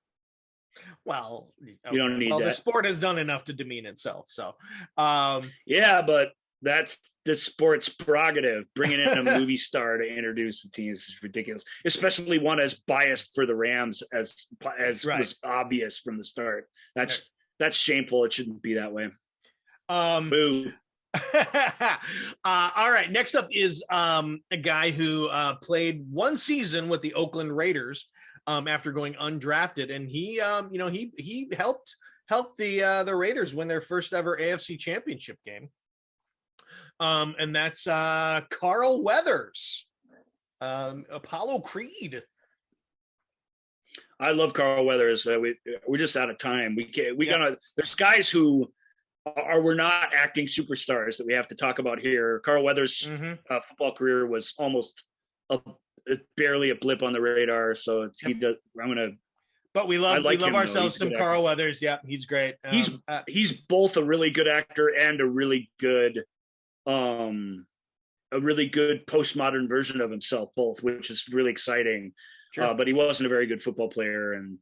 Speaker 2: Well,
Speaker 3: you don't need that.
Speaker 2: The sport has done enough to demean itself. So,
Speaker 3: yeah, but that's the sport's prerogative. Bringing in a movie star to introduce the teams is ridiculous, especially one as biased for the Rams as was obvious from the start. That's shameful. It shouldn't be that way. Boo.
Speaker 2: All right. Next up is a guy who played one season with the Oakland Raiders after going undrafted, and he helped the Raiders win their first ever AFC Championship game. And that's Carl Weathers, Apollo Creed.
Speaker 3: I love Carl Weathers. We're just out of time. There's guys who we're not acting superstars that we have to talk about here. Carl Weathers' football career was almost barely a blip on the radar. So
Speaker 2: But we love ourselves some Carl Weathers. Yeah, he's great.
Speaker 3: He's both a really good actor and a really good postmodern version of himself, both, which is really exciting. Sure. But he wasn't a very good football player, and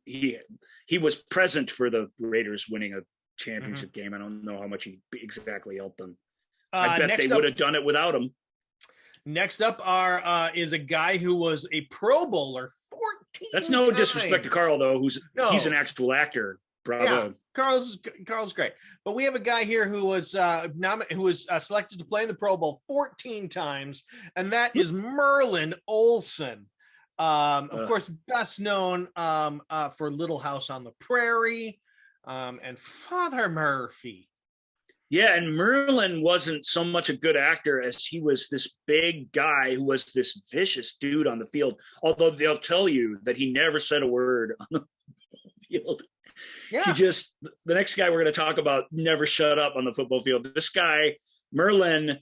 Speaker 3: he was present for the Raiders winning a championship game. I don't know how much he exactly helped them. I bet they would have done it without him.
Speaker 2: Next up is a guy who was a Pro Bowler 14
Speaker 3: That's no
Speaker 2: times.
Speaker 3: Disrespect to Carl, though, he's an actual actor. Bravo.
Speaker 2: Yeah, Carl's great. But we have a guy here who was selected to play in the Pro Bowl 14 times, and that is Merlin Olsen. Of course, best known for Little House on the Prairie and Father Murphy.
Speaker 3: Yeah, and Merlin wasn't so much a good actor as he was this big guy who was this vicious dude on the field. Although they'll tell you that he never said a word on the field. Yeah. The next guy we're going to talk about never shut up on the football field. This guy, Merlin,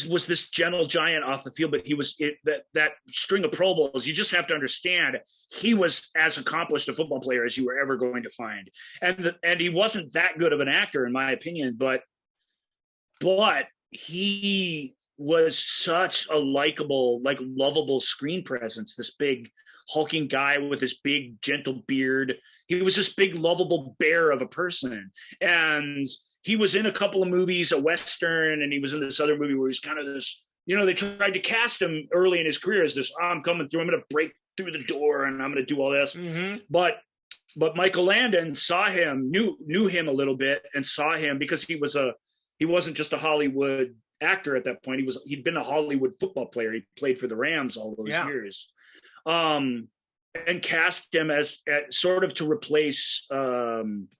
Speaker 3: was this gentle giant off the field, but he was that string of Pro Bowls. You just have to understand he was as accomplished a football player as you were ever going to find, and he wasn't that good of an actor, in my opinion. But he was such a likable, lovable screen presence. This big hulking guy with this big gentle beard. He was this big lovable bear of a person, and he was in a couple of movies, a Western, and he was in this other movie where he's kind of this, they tried to cast him early in his career as this, I'm coming through, I'm going to break through the door and I'm going to do all this. Mm-hmm. But Michael Landon saw him, knew him a little bit, and saw him because he wasn't just a Hollywood actor at that point. He'd been a Hollywood football player. He played for the Rams all those years. And cast him as sort of to replace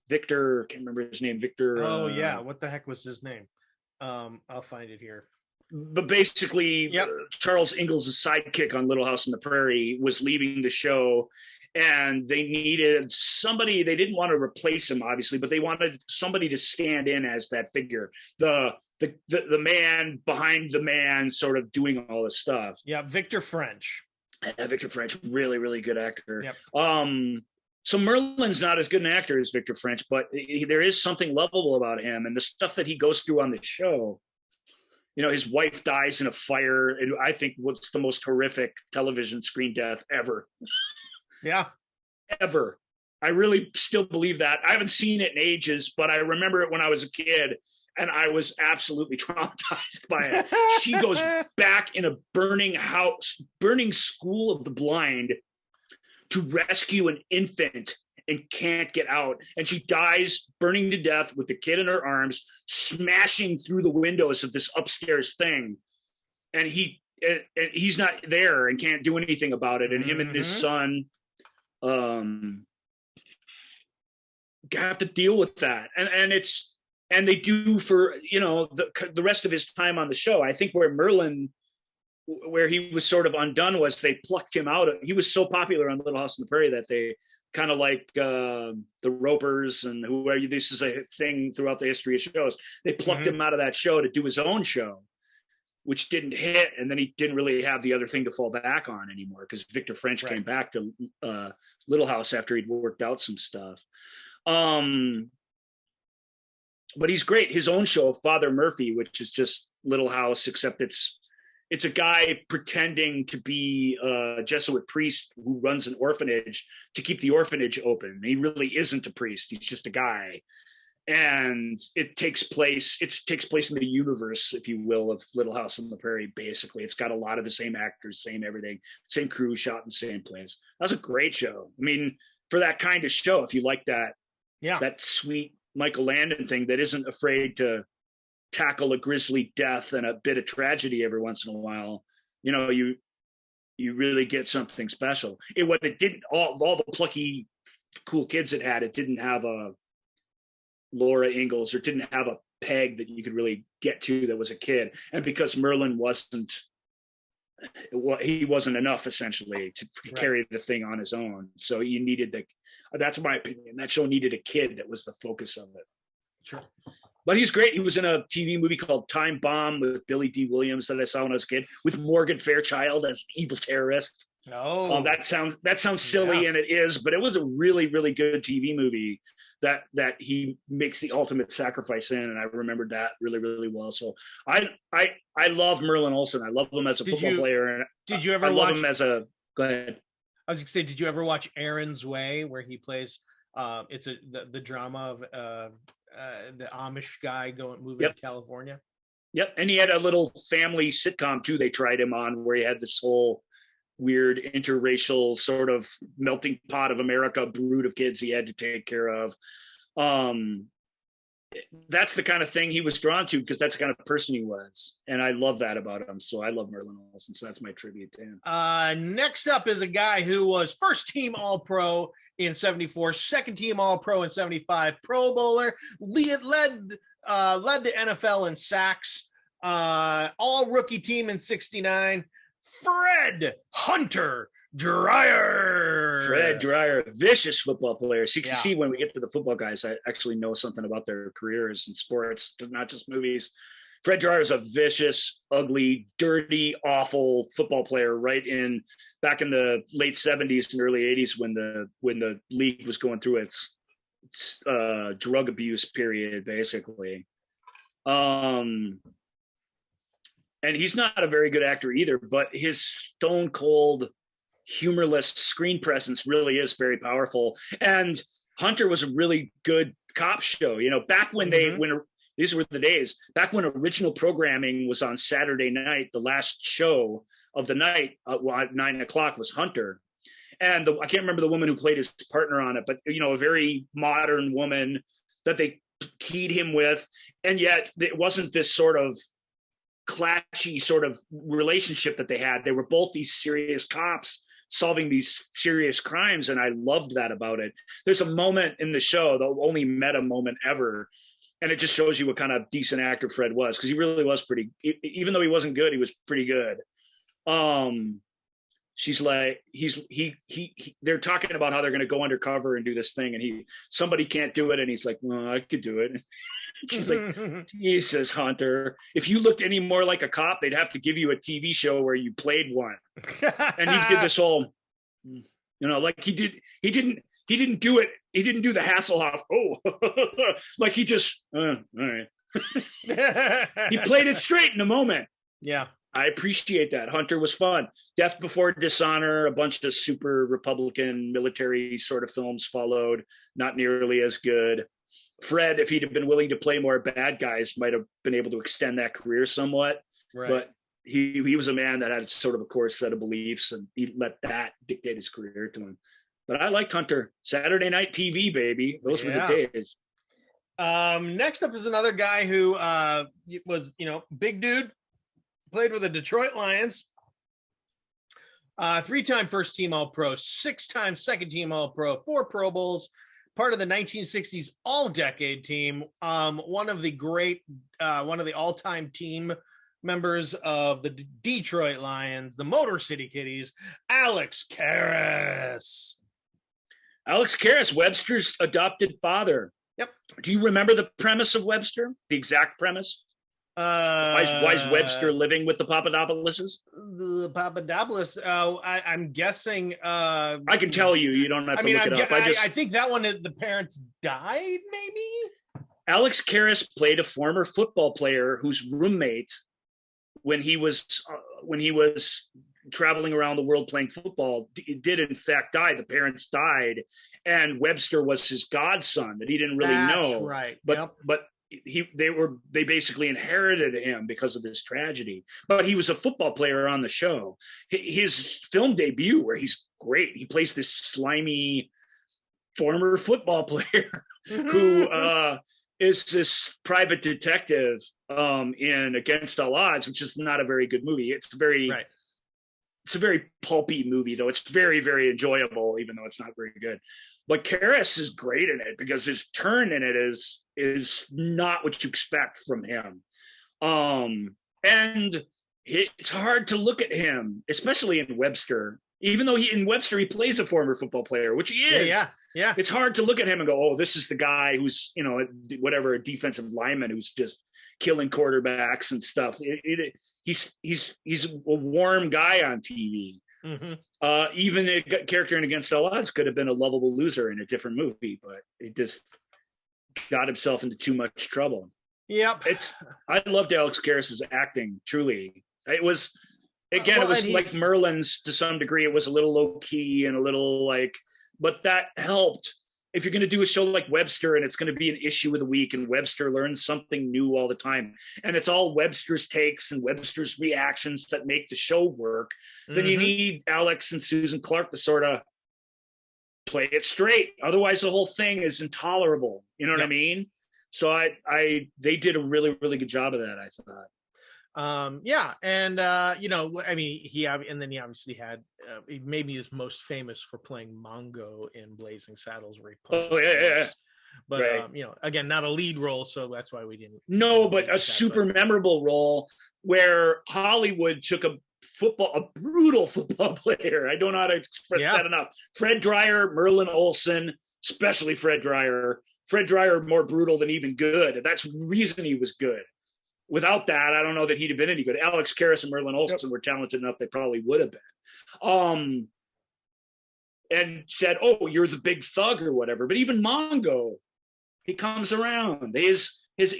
Speaker 3: Victor. Can't remember his name. Victor.
Speaker 2: Oh yeah, what the heck was his name? I'll find it here.
Speaker 3: But basically, Charles Ingalls' sidekick on Little House on the Prairie was leaving the show, and they needed somebody. They didn't want to replace him, obviously, but they wanted somebody to stand in as that figure, the man behind the man, sort of doing all this stuff.
Speaker 2: Yeah, Victor French.
Speaker 3: Victor French, really, really good actor.
Speaker 2: Yep.
Speaker 3: So Merlin's not as good an actor as Victor French, but there is something lovable about him, and the stuff that he goes through on the show. You know, his wife dies in a fire, and I think what's the most horrific television screen death ever.
Speaker 2: Yeah.
Speaker 3: Ever. I really still believe that. I haven't seen it in ages, but I remember it when I was a kid, and I was absolutely traumatized by it. She goes back in a burning house, burning school of the blind to rescue an infant and can't get out. And she dies burning to death with the kid in her arms, smashing through the windows of this upstairs thing. And he's not there and can't do anything about it. And him and his son have to deal with that. And they do for, you know, the rest of his time on the show. I think where he was sort of undone was they plucked him out. He was so popular on Little House on the Prairie that they kind of like the Ropers and whoever. This is a thing throughout the history of shows. They plucked him out of that show to do his own show, which didn't hit. And then he didn't really have the other thing to fall back on anymore because Victor French came back to Little House after he'd worked out some stuff. But he's great. His own show, Father Murphy, which is just Little House, except it's a guy pretending to be a Jesuit priest who runs an orphanage to keep the orphanage open. He really isn't a priest. He's just a guy. And it takes place in the universe, if you will, of Little House on the Prairie, basically. It's got a lot of the same actors, same everything, same crew, shot in the same place. That's a great show. I mean, for that kind of show, if you like that, that sweet Michael Landon thing that isn't afraid to tackle a grisly death and a bit of tragedy every once in a while, you know, you really get something special. It didn't, all the plucky, cool kids it didn't have a Laura Ingalls or didn't have a Peg that you could really get to that was a kid. And because Merlin he wasn't enough essentially to carry the thing on his own. So you needed that's my opinion. That show needed a kid that was the focus of it.
Speaker 2: Sure.
Speaker 3: But he's great. He was in a TV movie called Time Bomb with Billy D. Williams that I saw when I was a kid, with Morgan Fairchild as the evil terrorist.
Speaker 2: Oh,
Speaker 3: that sounds silly, and it is, but it was a really, really good TV movie that he makes the ultimate sacrifice in, and I remembered that really, really well. So I love Merlin Olsen. I love him as a football player. And
Speaker 2: did you ever
Speaker 3: love him as a? Go ahead.
Speaker 2: I was going to say, did you ever watch Aaron's Way, where he plays? It's the drama of the Amish guy moving to California.
Speaker 3: Yep, and he had a little family sitcom too. They tried him on where he had this whole weird interracial sort of melting pot of America brood of kids he had to take care of. That's the kind of thing he was drawn to because that's the kind of person he was. And I love that about him. So I love Merlin Olsen. So that's my tribute to him.
Speaker 2: Next up is a guy who was first team All-Pro in 74, second team All-Pro in 75, Pro Bowler, led the NFL in sacks, all rookie team in 69, Fred Hunter Dreyer.
Speaker 3: Fred Dreyer, vicious football player. So you can see when we get to the football guys, I actually know something about their careers in sports, not just movies. Fred Dreyer is a vicious, ugly, dirty, awful football player back in the late 70s and early 80s when the league was going through its drug abuse period, basically. And he's not a very good actor either, but his stone cold, humorless screen presence really is very powerful. And Hunter was a really good cop show. You know, back when these were the days, back when original programming was on Saturday night, the last show of the night at 9:00 was Hunter. And I can't remember the woman who played his partner on it, but, you know, a very modern woman that they keyed him with. And yet it wasn't this sort of clashy sort of relationship that they had. They were both these serious cops solving these serious crimes, and I loved that about it. There's a moment in the show, the only meta moment ever, and it just shows you what kind of decent actor Fred was, because he really was pretty, even though he wasn't good, he was pretty good. She's like, they're talking about how they're going to go undercover and do this thing, and somebody can't do it, and he's like, well, I could do it. She's like, Jesus, Hunter, if you looked any more like a cop, they'd have to give you a TV show where you played one. And he did this whole, like he didn't do it. He didn't do the Hasselhoff. Oh, like he just, all right. He played it straight in a moment.
Speaker 2: Yeah.
Speaker 3: I appreciate that. Hunter was fun. Death Before Dishonor, a bunch of super Republican military sort of films followed, not nearly as good. Fred, if he'd have been willing to play more bad guys, might have been able to extend that career somewhat.
Speaker 2: Right.
Speaker 3: But he was a man that had sort of a core set of beliefs, and he let that dictate his career to him. But I liked Hunter. Saturday night TV, baby. Those were the days.
Speaker 2: Next up is another guy who was, big dude, played with the Detroit Lions. 3-time first team All-Pro, 6-time second team All-Pro, 4 Pro Bowls, part of the 1960s All-Decade team. One of the all-time team members of the Detroit Lions, the Motor City Kitties, Alex Karras.
Speaker 3: Alex Karras, Webster's adopted father.
Speaker 2: Yep.
Speaker 3: Do you remember the premise of Webster? The exact premise? Why is Webster living with the Papadopouloses?
Speaker 2: The Papadopoulos. I'm guessing.
Speaker 3: I can tell you. You don't have to look it up.
Speaker 2: I think that one, the parents died, maybe?
Speaker 3: Alex Karras played a former football player whose roommate, when he was traveling around the world playing football, did in fact die. The parents died, and Webster was his godson that he didn't really know.
Speaker 2: That's right.
Speaker 3: But they basically inherited him because of this tragedy. But he was a football player on the show. His film debut, where he's great, he plays this slimy former football player who is this private detective in Against All Odds, which is not a very good movie. It's a very pulpy movie, though. It's very, very enjoyable, even though it's not very good. But Karras is great in it because his turn in it is not what you expect from him. And it's hard to look at him, especially in Webster. Even though in Webster he plays a former football player, which he is.
Speaker 2: Yeah.
Speaker 3: It's hard to look at him and go, oh, this is the guy who's, a defensive lineman who's just killing quarterbacks and stuff. He's a warm guy on TV.
Speaker 2: Mm-hmm.
Speaker 3: Even a character in Against All Odds could have been a lovable loser in a different movie, but he just got himself into too much trouble.
Speaker 2: Yep.
Speaker 3: I loved Alex Karras' acting. Truly, it was it was like Merlin's to some degree. It was a little low key and a little but that helped. If you're going to do a show like Webster and it's going to be an issue of the week and Webster learns something new all the time and it's all Webster's takes and Webster's reactions that make the show work, then you need Alex and Susan Clark to sort of play it straight. Otherwise, the whole thing is intolerable. You know what I mean? So they did a really, really good job of that, I thought.
Speaker 2: And he obviously had maybe is most famous for playing Mongo in Blazing Saddles, where he punches but right. Again, not a lead role, so that's why we didn't.
Speaker 3: No, but a super memorable role where Hollywood took a brutal football player. I don't know how to express that enough. Fred Dryer, Merlin Olsen, especially Fred Dryer. Fred Dryer more brutal than even good. That's the reason he was good. Without that, I don't know that he'd have been any good. Alex Karras and Merlin Olsen were talented enough; they probably would have been. And said, "Oh, you're the big thug or whatever." But even Mongo, he comes around. His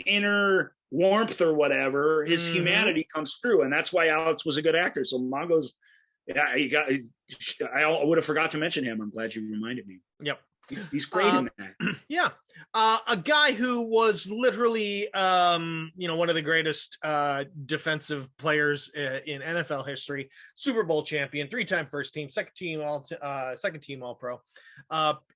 Speaker 3: inner warmth or whatever, his humanity comes through, and that's why Alex was a good actor. So Mongo's, I would have forgot to mention him. I'm glad you reminded me.
Speaker 2: Yep.
Speaker 3: He's great in that.
Speaker 2: Yeah. A guy who was literally, one of the greatest defensive players in NFL history, Super Bowl champion, 3-time first team, second team all pro,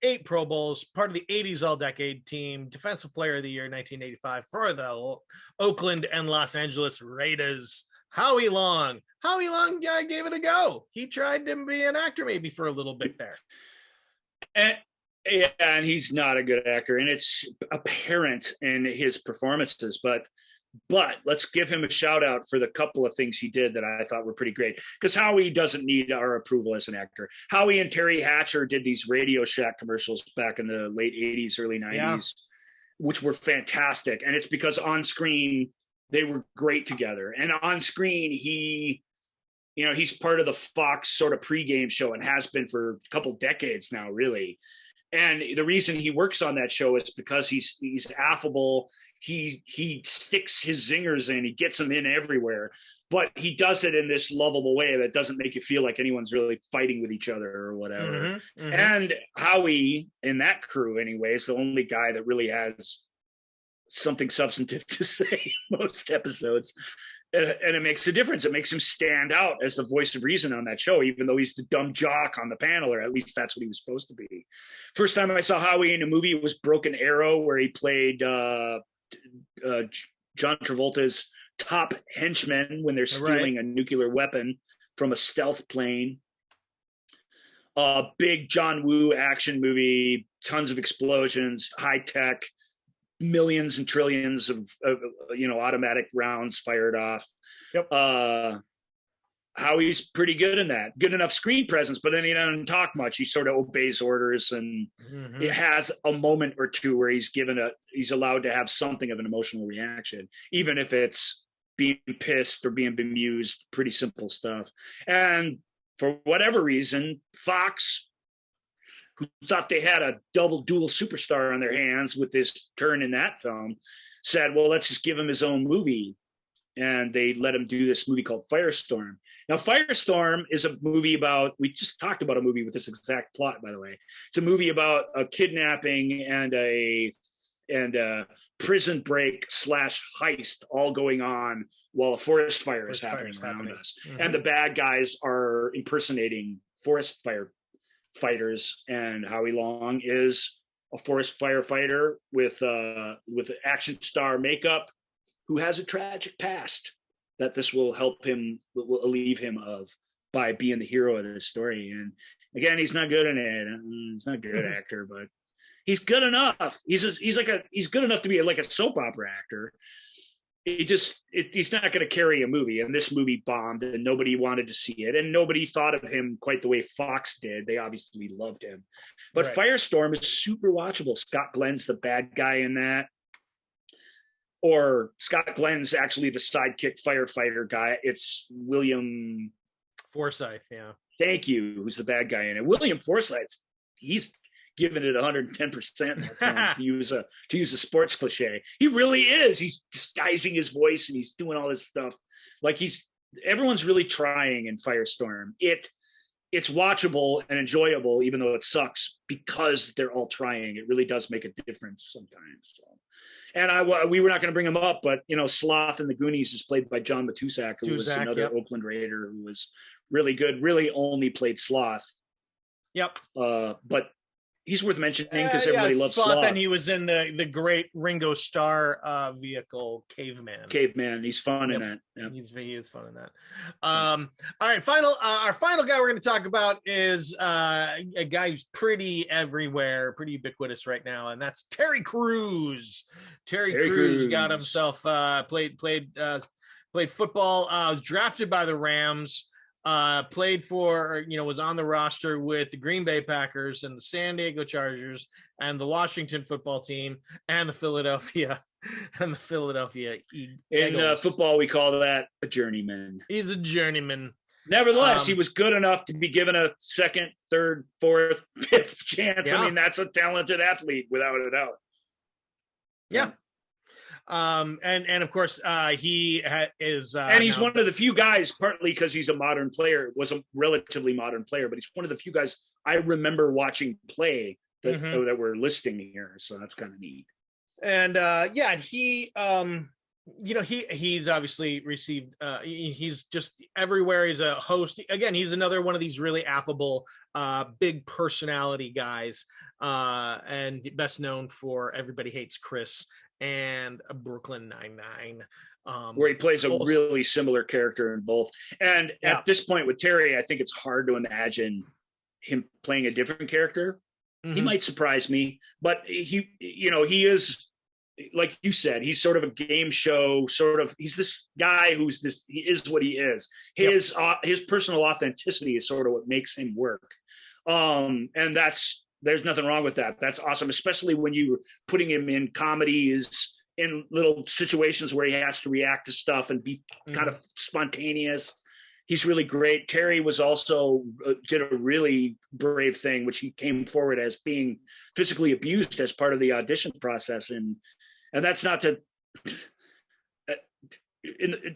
Speaker 2: 8 Pro Bowls, part of the 80s all-decade team, defensive player of the year 1985 for the Oakland and Los Angeles Raiders. Howie Long gave it a go. He tried to be an actor maybe for a little bit there.
Speaker 3: And he's not a good actor, and it's apparent in his performances. But let's give him a shout out for the couple of things he did that I thought were pretty great. Because Howie doesn't need our approval as an actor. Howie and Terry Hatcher did these Radio Shack commercials back in the late 80s, early 90s, which were fantastic. And it's because on screen they were great together. And on screen he's part of the Fox sort of pregame show and has been for a couple decades now, really. And the reason he works on that show is because he's affable. He sticks his zingers in. He gets them in everywhere, but he does it in this lovable way that doesn't make you feel like anyone's really fighting with each other or whatever. And Howie, in that crew anyway, is the only guy that really has something substantive to say most episodes. And it makes a difference. It makes him stand out as the voice of reason on that show, even though he's the dumb jock on the panel, or at least that's what he was supposed to be. First time I saw Howie in a movie, it was Broken Arrow, where he played John Travolta's top henchman when they're stealing a nuclear weapon from a stealth plane. Big John Woo action movie, tons of explosions, high tech, millions and trillions of automatic rounds fired off. Howie's pretty good in that. Good enough screen presence, but then he doesn't talk much. He sort of obeys orders, and it has a moment or two where he's allowed to have something of an emotional reaction, even if it's being pissed or being bemused. Pretty simple stuff. And for whatever reason, Fox, who thought they had a dual superstar on their hands with this turn in that film, said, well, let's just give him his own movie. And they let him do this movie called Firestorm. Now, Firestorm is a movie about, we just talked about a movie with this exact plot, by the way. It's a movie about a kidnapping and a prison break / heist all going on while a forest fire is happening around us. And the bad guys are impersonating forest firefighters, and Howie Long is a forest firefighter with action star makeup who has a tragic past that this will will alleviate him of by being the hero of this story. And again, he's not good in it. He's not a good actor, but he's good enough. He's good enough to be like a soap opera actor. He's not going to carry a movie, and this movie bombed, and nobody wanted to see it, and nobody thought of him quite the way Fox did. They obviously loved him, but Firestorm is super watchable. Scott Glenn's the bad guy in that, or Scott Glenn's actually the sidekick firefighter guy. It's William
Speaker 2: Forsythe, yeah.
Speaker 3: Thank you. Who's the bad guy in it? William Forsythe. He's giving it 110% to use a sports cliche. He really is. He's disguising his voice and he's doing all this stuff. Like everyone's really trying in Firestorm. It's watchable and enjoyable, even though it sucks, because they're all trying. It really does make a difference sometimes. So. And we were not going to bring him up, but Sloth in the Goonies is played by John Matuszak, who was another Oakland Raider who was really good. Really only played Sloth.
Speaker 2: Yep.
Speaker 3: But he's worth mentioning because everybody loves Sloth.
Speaker 2: And he was in the great Ringo Starr vehicle, Caveman.
Speaker 3: He's fun in that. Yep.
Speaker 2: He is fun in that. All right, our final guy we're going to talk about is a guy who's pretty everywhere, pretty ubiquitous right now, and that's Terry Crews. Terry Crews got himself played football. Was drafted by the Rams. Played for, was on the roster with the Green Bay Packers and the San Diego Chargers and the Washington football team and the Philadelphia Eagles.
Speaker 3: In football, we call that a journeyman.
Speaker 2: He's a journeyman.
Speaker 3: Nevertheless, he was good enough to be given a second, third, fourth, fifth chance. Yeah. I mean, that's a talented athlete without a doubt.
Speaker 2: Yeah. And of course, he is,
Speaker 3: and he's one of the few guys, partly because he's a modern player, was a relatively modern player, but he's one of the few guys I remember watching play that we're listing here. So that's kind of neat.
Speaker 2: And he he's obviously received he's just everywhere. He's a host. Again, he's another one of these really affable big personality guys, and best known for Everybody Hates Chris and Brooklyn Nine-Nine,
Speaker 3: where he plays a really similar character in both. And at this point with Terry, I think it's hard to imagine him playing a different character. He might surprise me, but he is, like you said, he's sort of a game show he's this guy he is what he is. His personal authenticity is sort of what makes him work. And there's nothing wrong with that. That's awesome, especially when you're putting him in comedies, in little situations where he has to react to stuff and be kind of spontaneous. He's really great. Terry was also did a really brave thing, which he came forward as being physically abused as part of the audition process. And that's not to,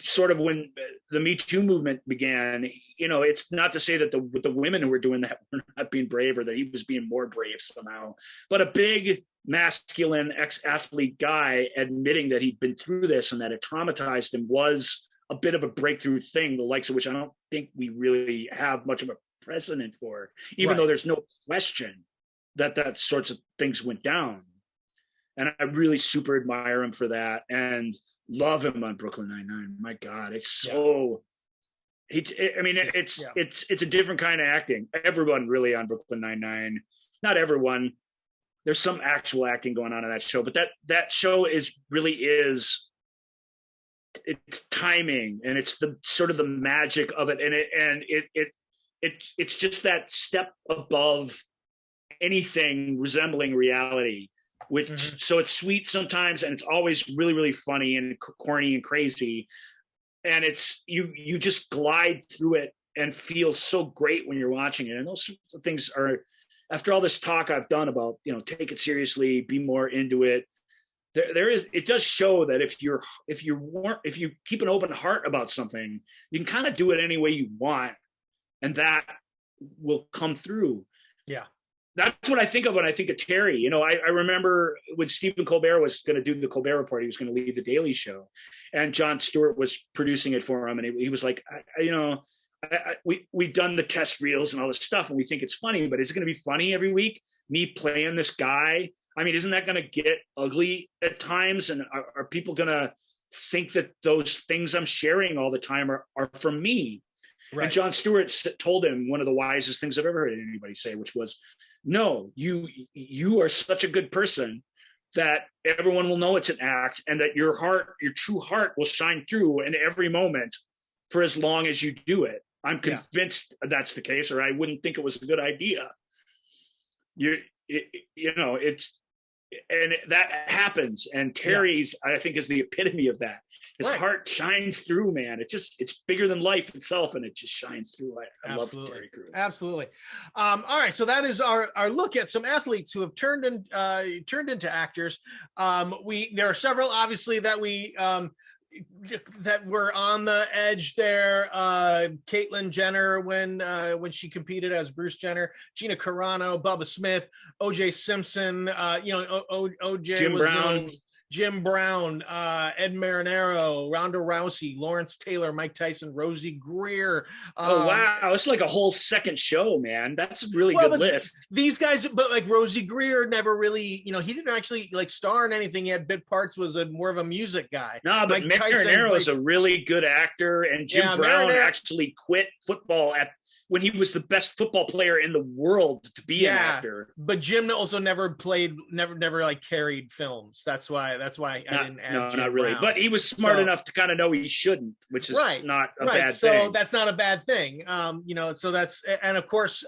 Speaker 3: sort of when the Me Too movement began, it's not to say that the women who were doing that were not being brave, or that he was being more brave somehow, but a big masculine ex-athlete guy admitting that he'd been through this and that it traumatized him was a bit of a breakthrough thing, the likes of which I don't think we really have much of a precedent for, even though there's no question that sorts of things went down. And I really super admire him for that and love him on Brooklyn Nine-Nine. My God, it's so, it's a different kind of acting. Everyone really on Brooklyn Nine-Nine, not everyone, there's some actual acting going on in that show, but that show is it's timing, and it's the sort of the magic of it, and it's just that step above anything resembling reality, which so it's sweet sometimes, and it's always really, really funny and corny and crazy, and it's you just glide through it and feel so great when you're watching it. And those sorts of things are, after all this talk I've done about take it seriously, be more into it, it does show that if you keep an open heart about something, you can kind of do it any way you want, and that will come through.
Speaker 2: Yeah.
Speaker 3: That's what I think of when I think of Terry. I remember when Stephen Colbert was going to do the Colbert Report, he was going to leave the Daily Show, and Jon Stewart was producing it for him. And he was like, we've done the test reels and all this stuff, and we think it's funny, but is it going to be funny every week? Me playing this guy? I mean, isn't that going to get ugly at times? And are people going to think that those things I'm sharing all the time are from me? Right. And Jon Stewart told him one of the wisest things I've ever heard anybody say, which was, no, you are such a good person that everyone will know it's an act, and that your true heart will shine through in every moment for as long as you do it. I'm convinced that's the case, or I wouldn't think it was a good idea. And that happens. And Terry's, I think, is the epitome of that. His heart shines through, man. It's bigger than life itself, and it just shines through. I love Terry Crews.
Speaker 2: Absolutely. All right. So that is our look at some athletes who have turned into actors. There are several, obviously, that we that were on the edge there. Caitlyn Jenner when she competed as Bruce Jenner, Gina Carano, Bubba Smith, O.J. Simpson, O.J.
Speaker 3: Jim
Speaker 2: was
Speaker 3: Brown.
Speaker 2: Jim Brown, Ed Marinero, Ronda Rousey, Lawrence Taylor, Mike Tyson, Rosie Greer.
Speaker 3: Oh, wow. It's like a whole second show, man. That's a really good list.
Speaker 2: These guys, but like Rosie Greer never really, he didn't actually like star in anything. He had bit parts, was more of a music guy.
Speaker 3: No, but Marinero is a really good actor, and Jim Brown actually quit football when he was the best football player in the world to be an actor.
Speaker 2: But Jim also never like carried films. That's why I didn't add Jim
Speaker 3: not really.
Speaker 2: Brown.
Speaker 3: But he was smart enough to kind of know he shouldn't, which is not a bad thing. So
Speaker 2: that's not a bad thing. So that's, and of course,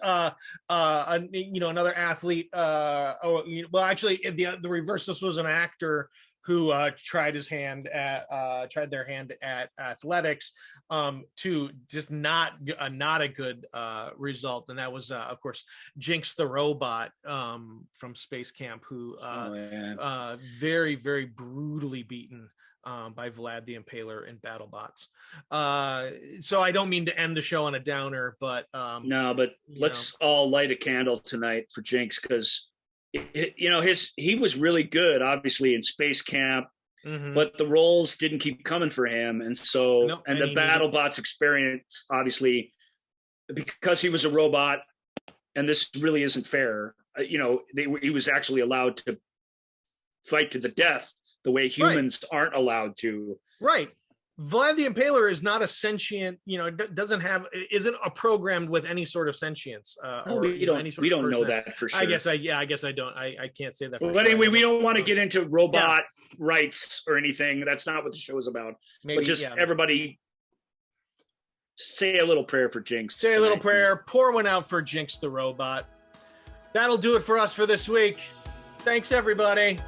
Speaker 2: another athlete. Actually, the reverse. This was an actor who tried their hand at athletics, to just not a good result, and that was of course Jinx the robot from Space Camp, who very, very brutally beaten by Vlad the Impaler in BattleBots. So I don't mean to end the show on a downer, but
Speaker 3: let's all light a candle tonight for Jinx, because he was really good, obviously, in Space Camp, but the roles didn't keep coming for him. And so, the BattleBots experience, obviously, because he was a robot, and this really isn't fair, he was actually allowed to fight to the death the way humans aren't allowed to.
Speaker 2: Right. Vlad the Impaler is not a sentient, isn't programmed with any sort of sentience.
Speaker 3: We don't know that for sure.
Speaker 2: I guess I don't. I can't say that.
Speaker 3: But anyway, we don't want to get into robot rights or anything. That's not what the show is about. But just everybody say a little prayer for Jinx.
Speaker 2: Say a little prayer. Pour one out for Jinx the robot. That'll do it for us for this week. Thanks, everybody.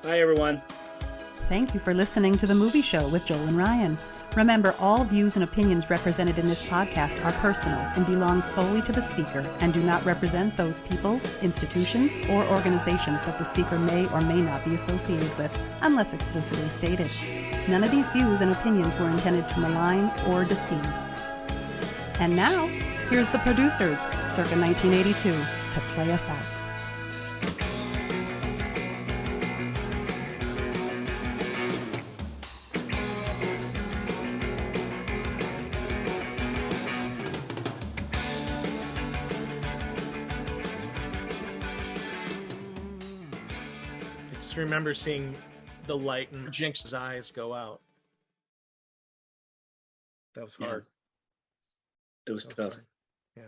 Speaker 3: Bye, everyone.
Speaker 1: Thank you for listening to The Movie Show with Joel and Ryan. Remember, all views and opinions represented in this podcast are personal and belong solely to the speaker and do not represent those people, institutions, or organizations that the speaker may or may not be associated with, unless explicitly stated. None of these views and opinions were intended to malign or deceive. And now, here's the producers, circa 1982, to play us out.
Speaker 2: Remember seeing the light in Jinx's eyes go out. That was hard.
Speaker 3: It was tough.
Speaker 2: Yeah.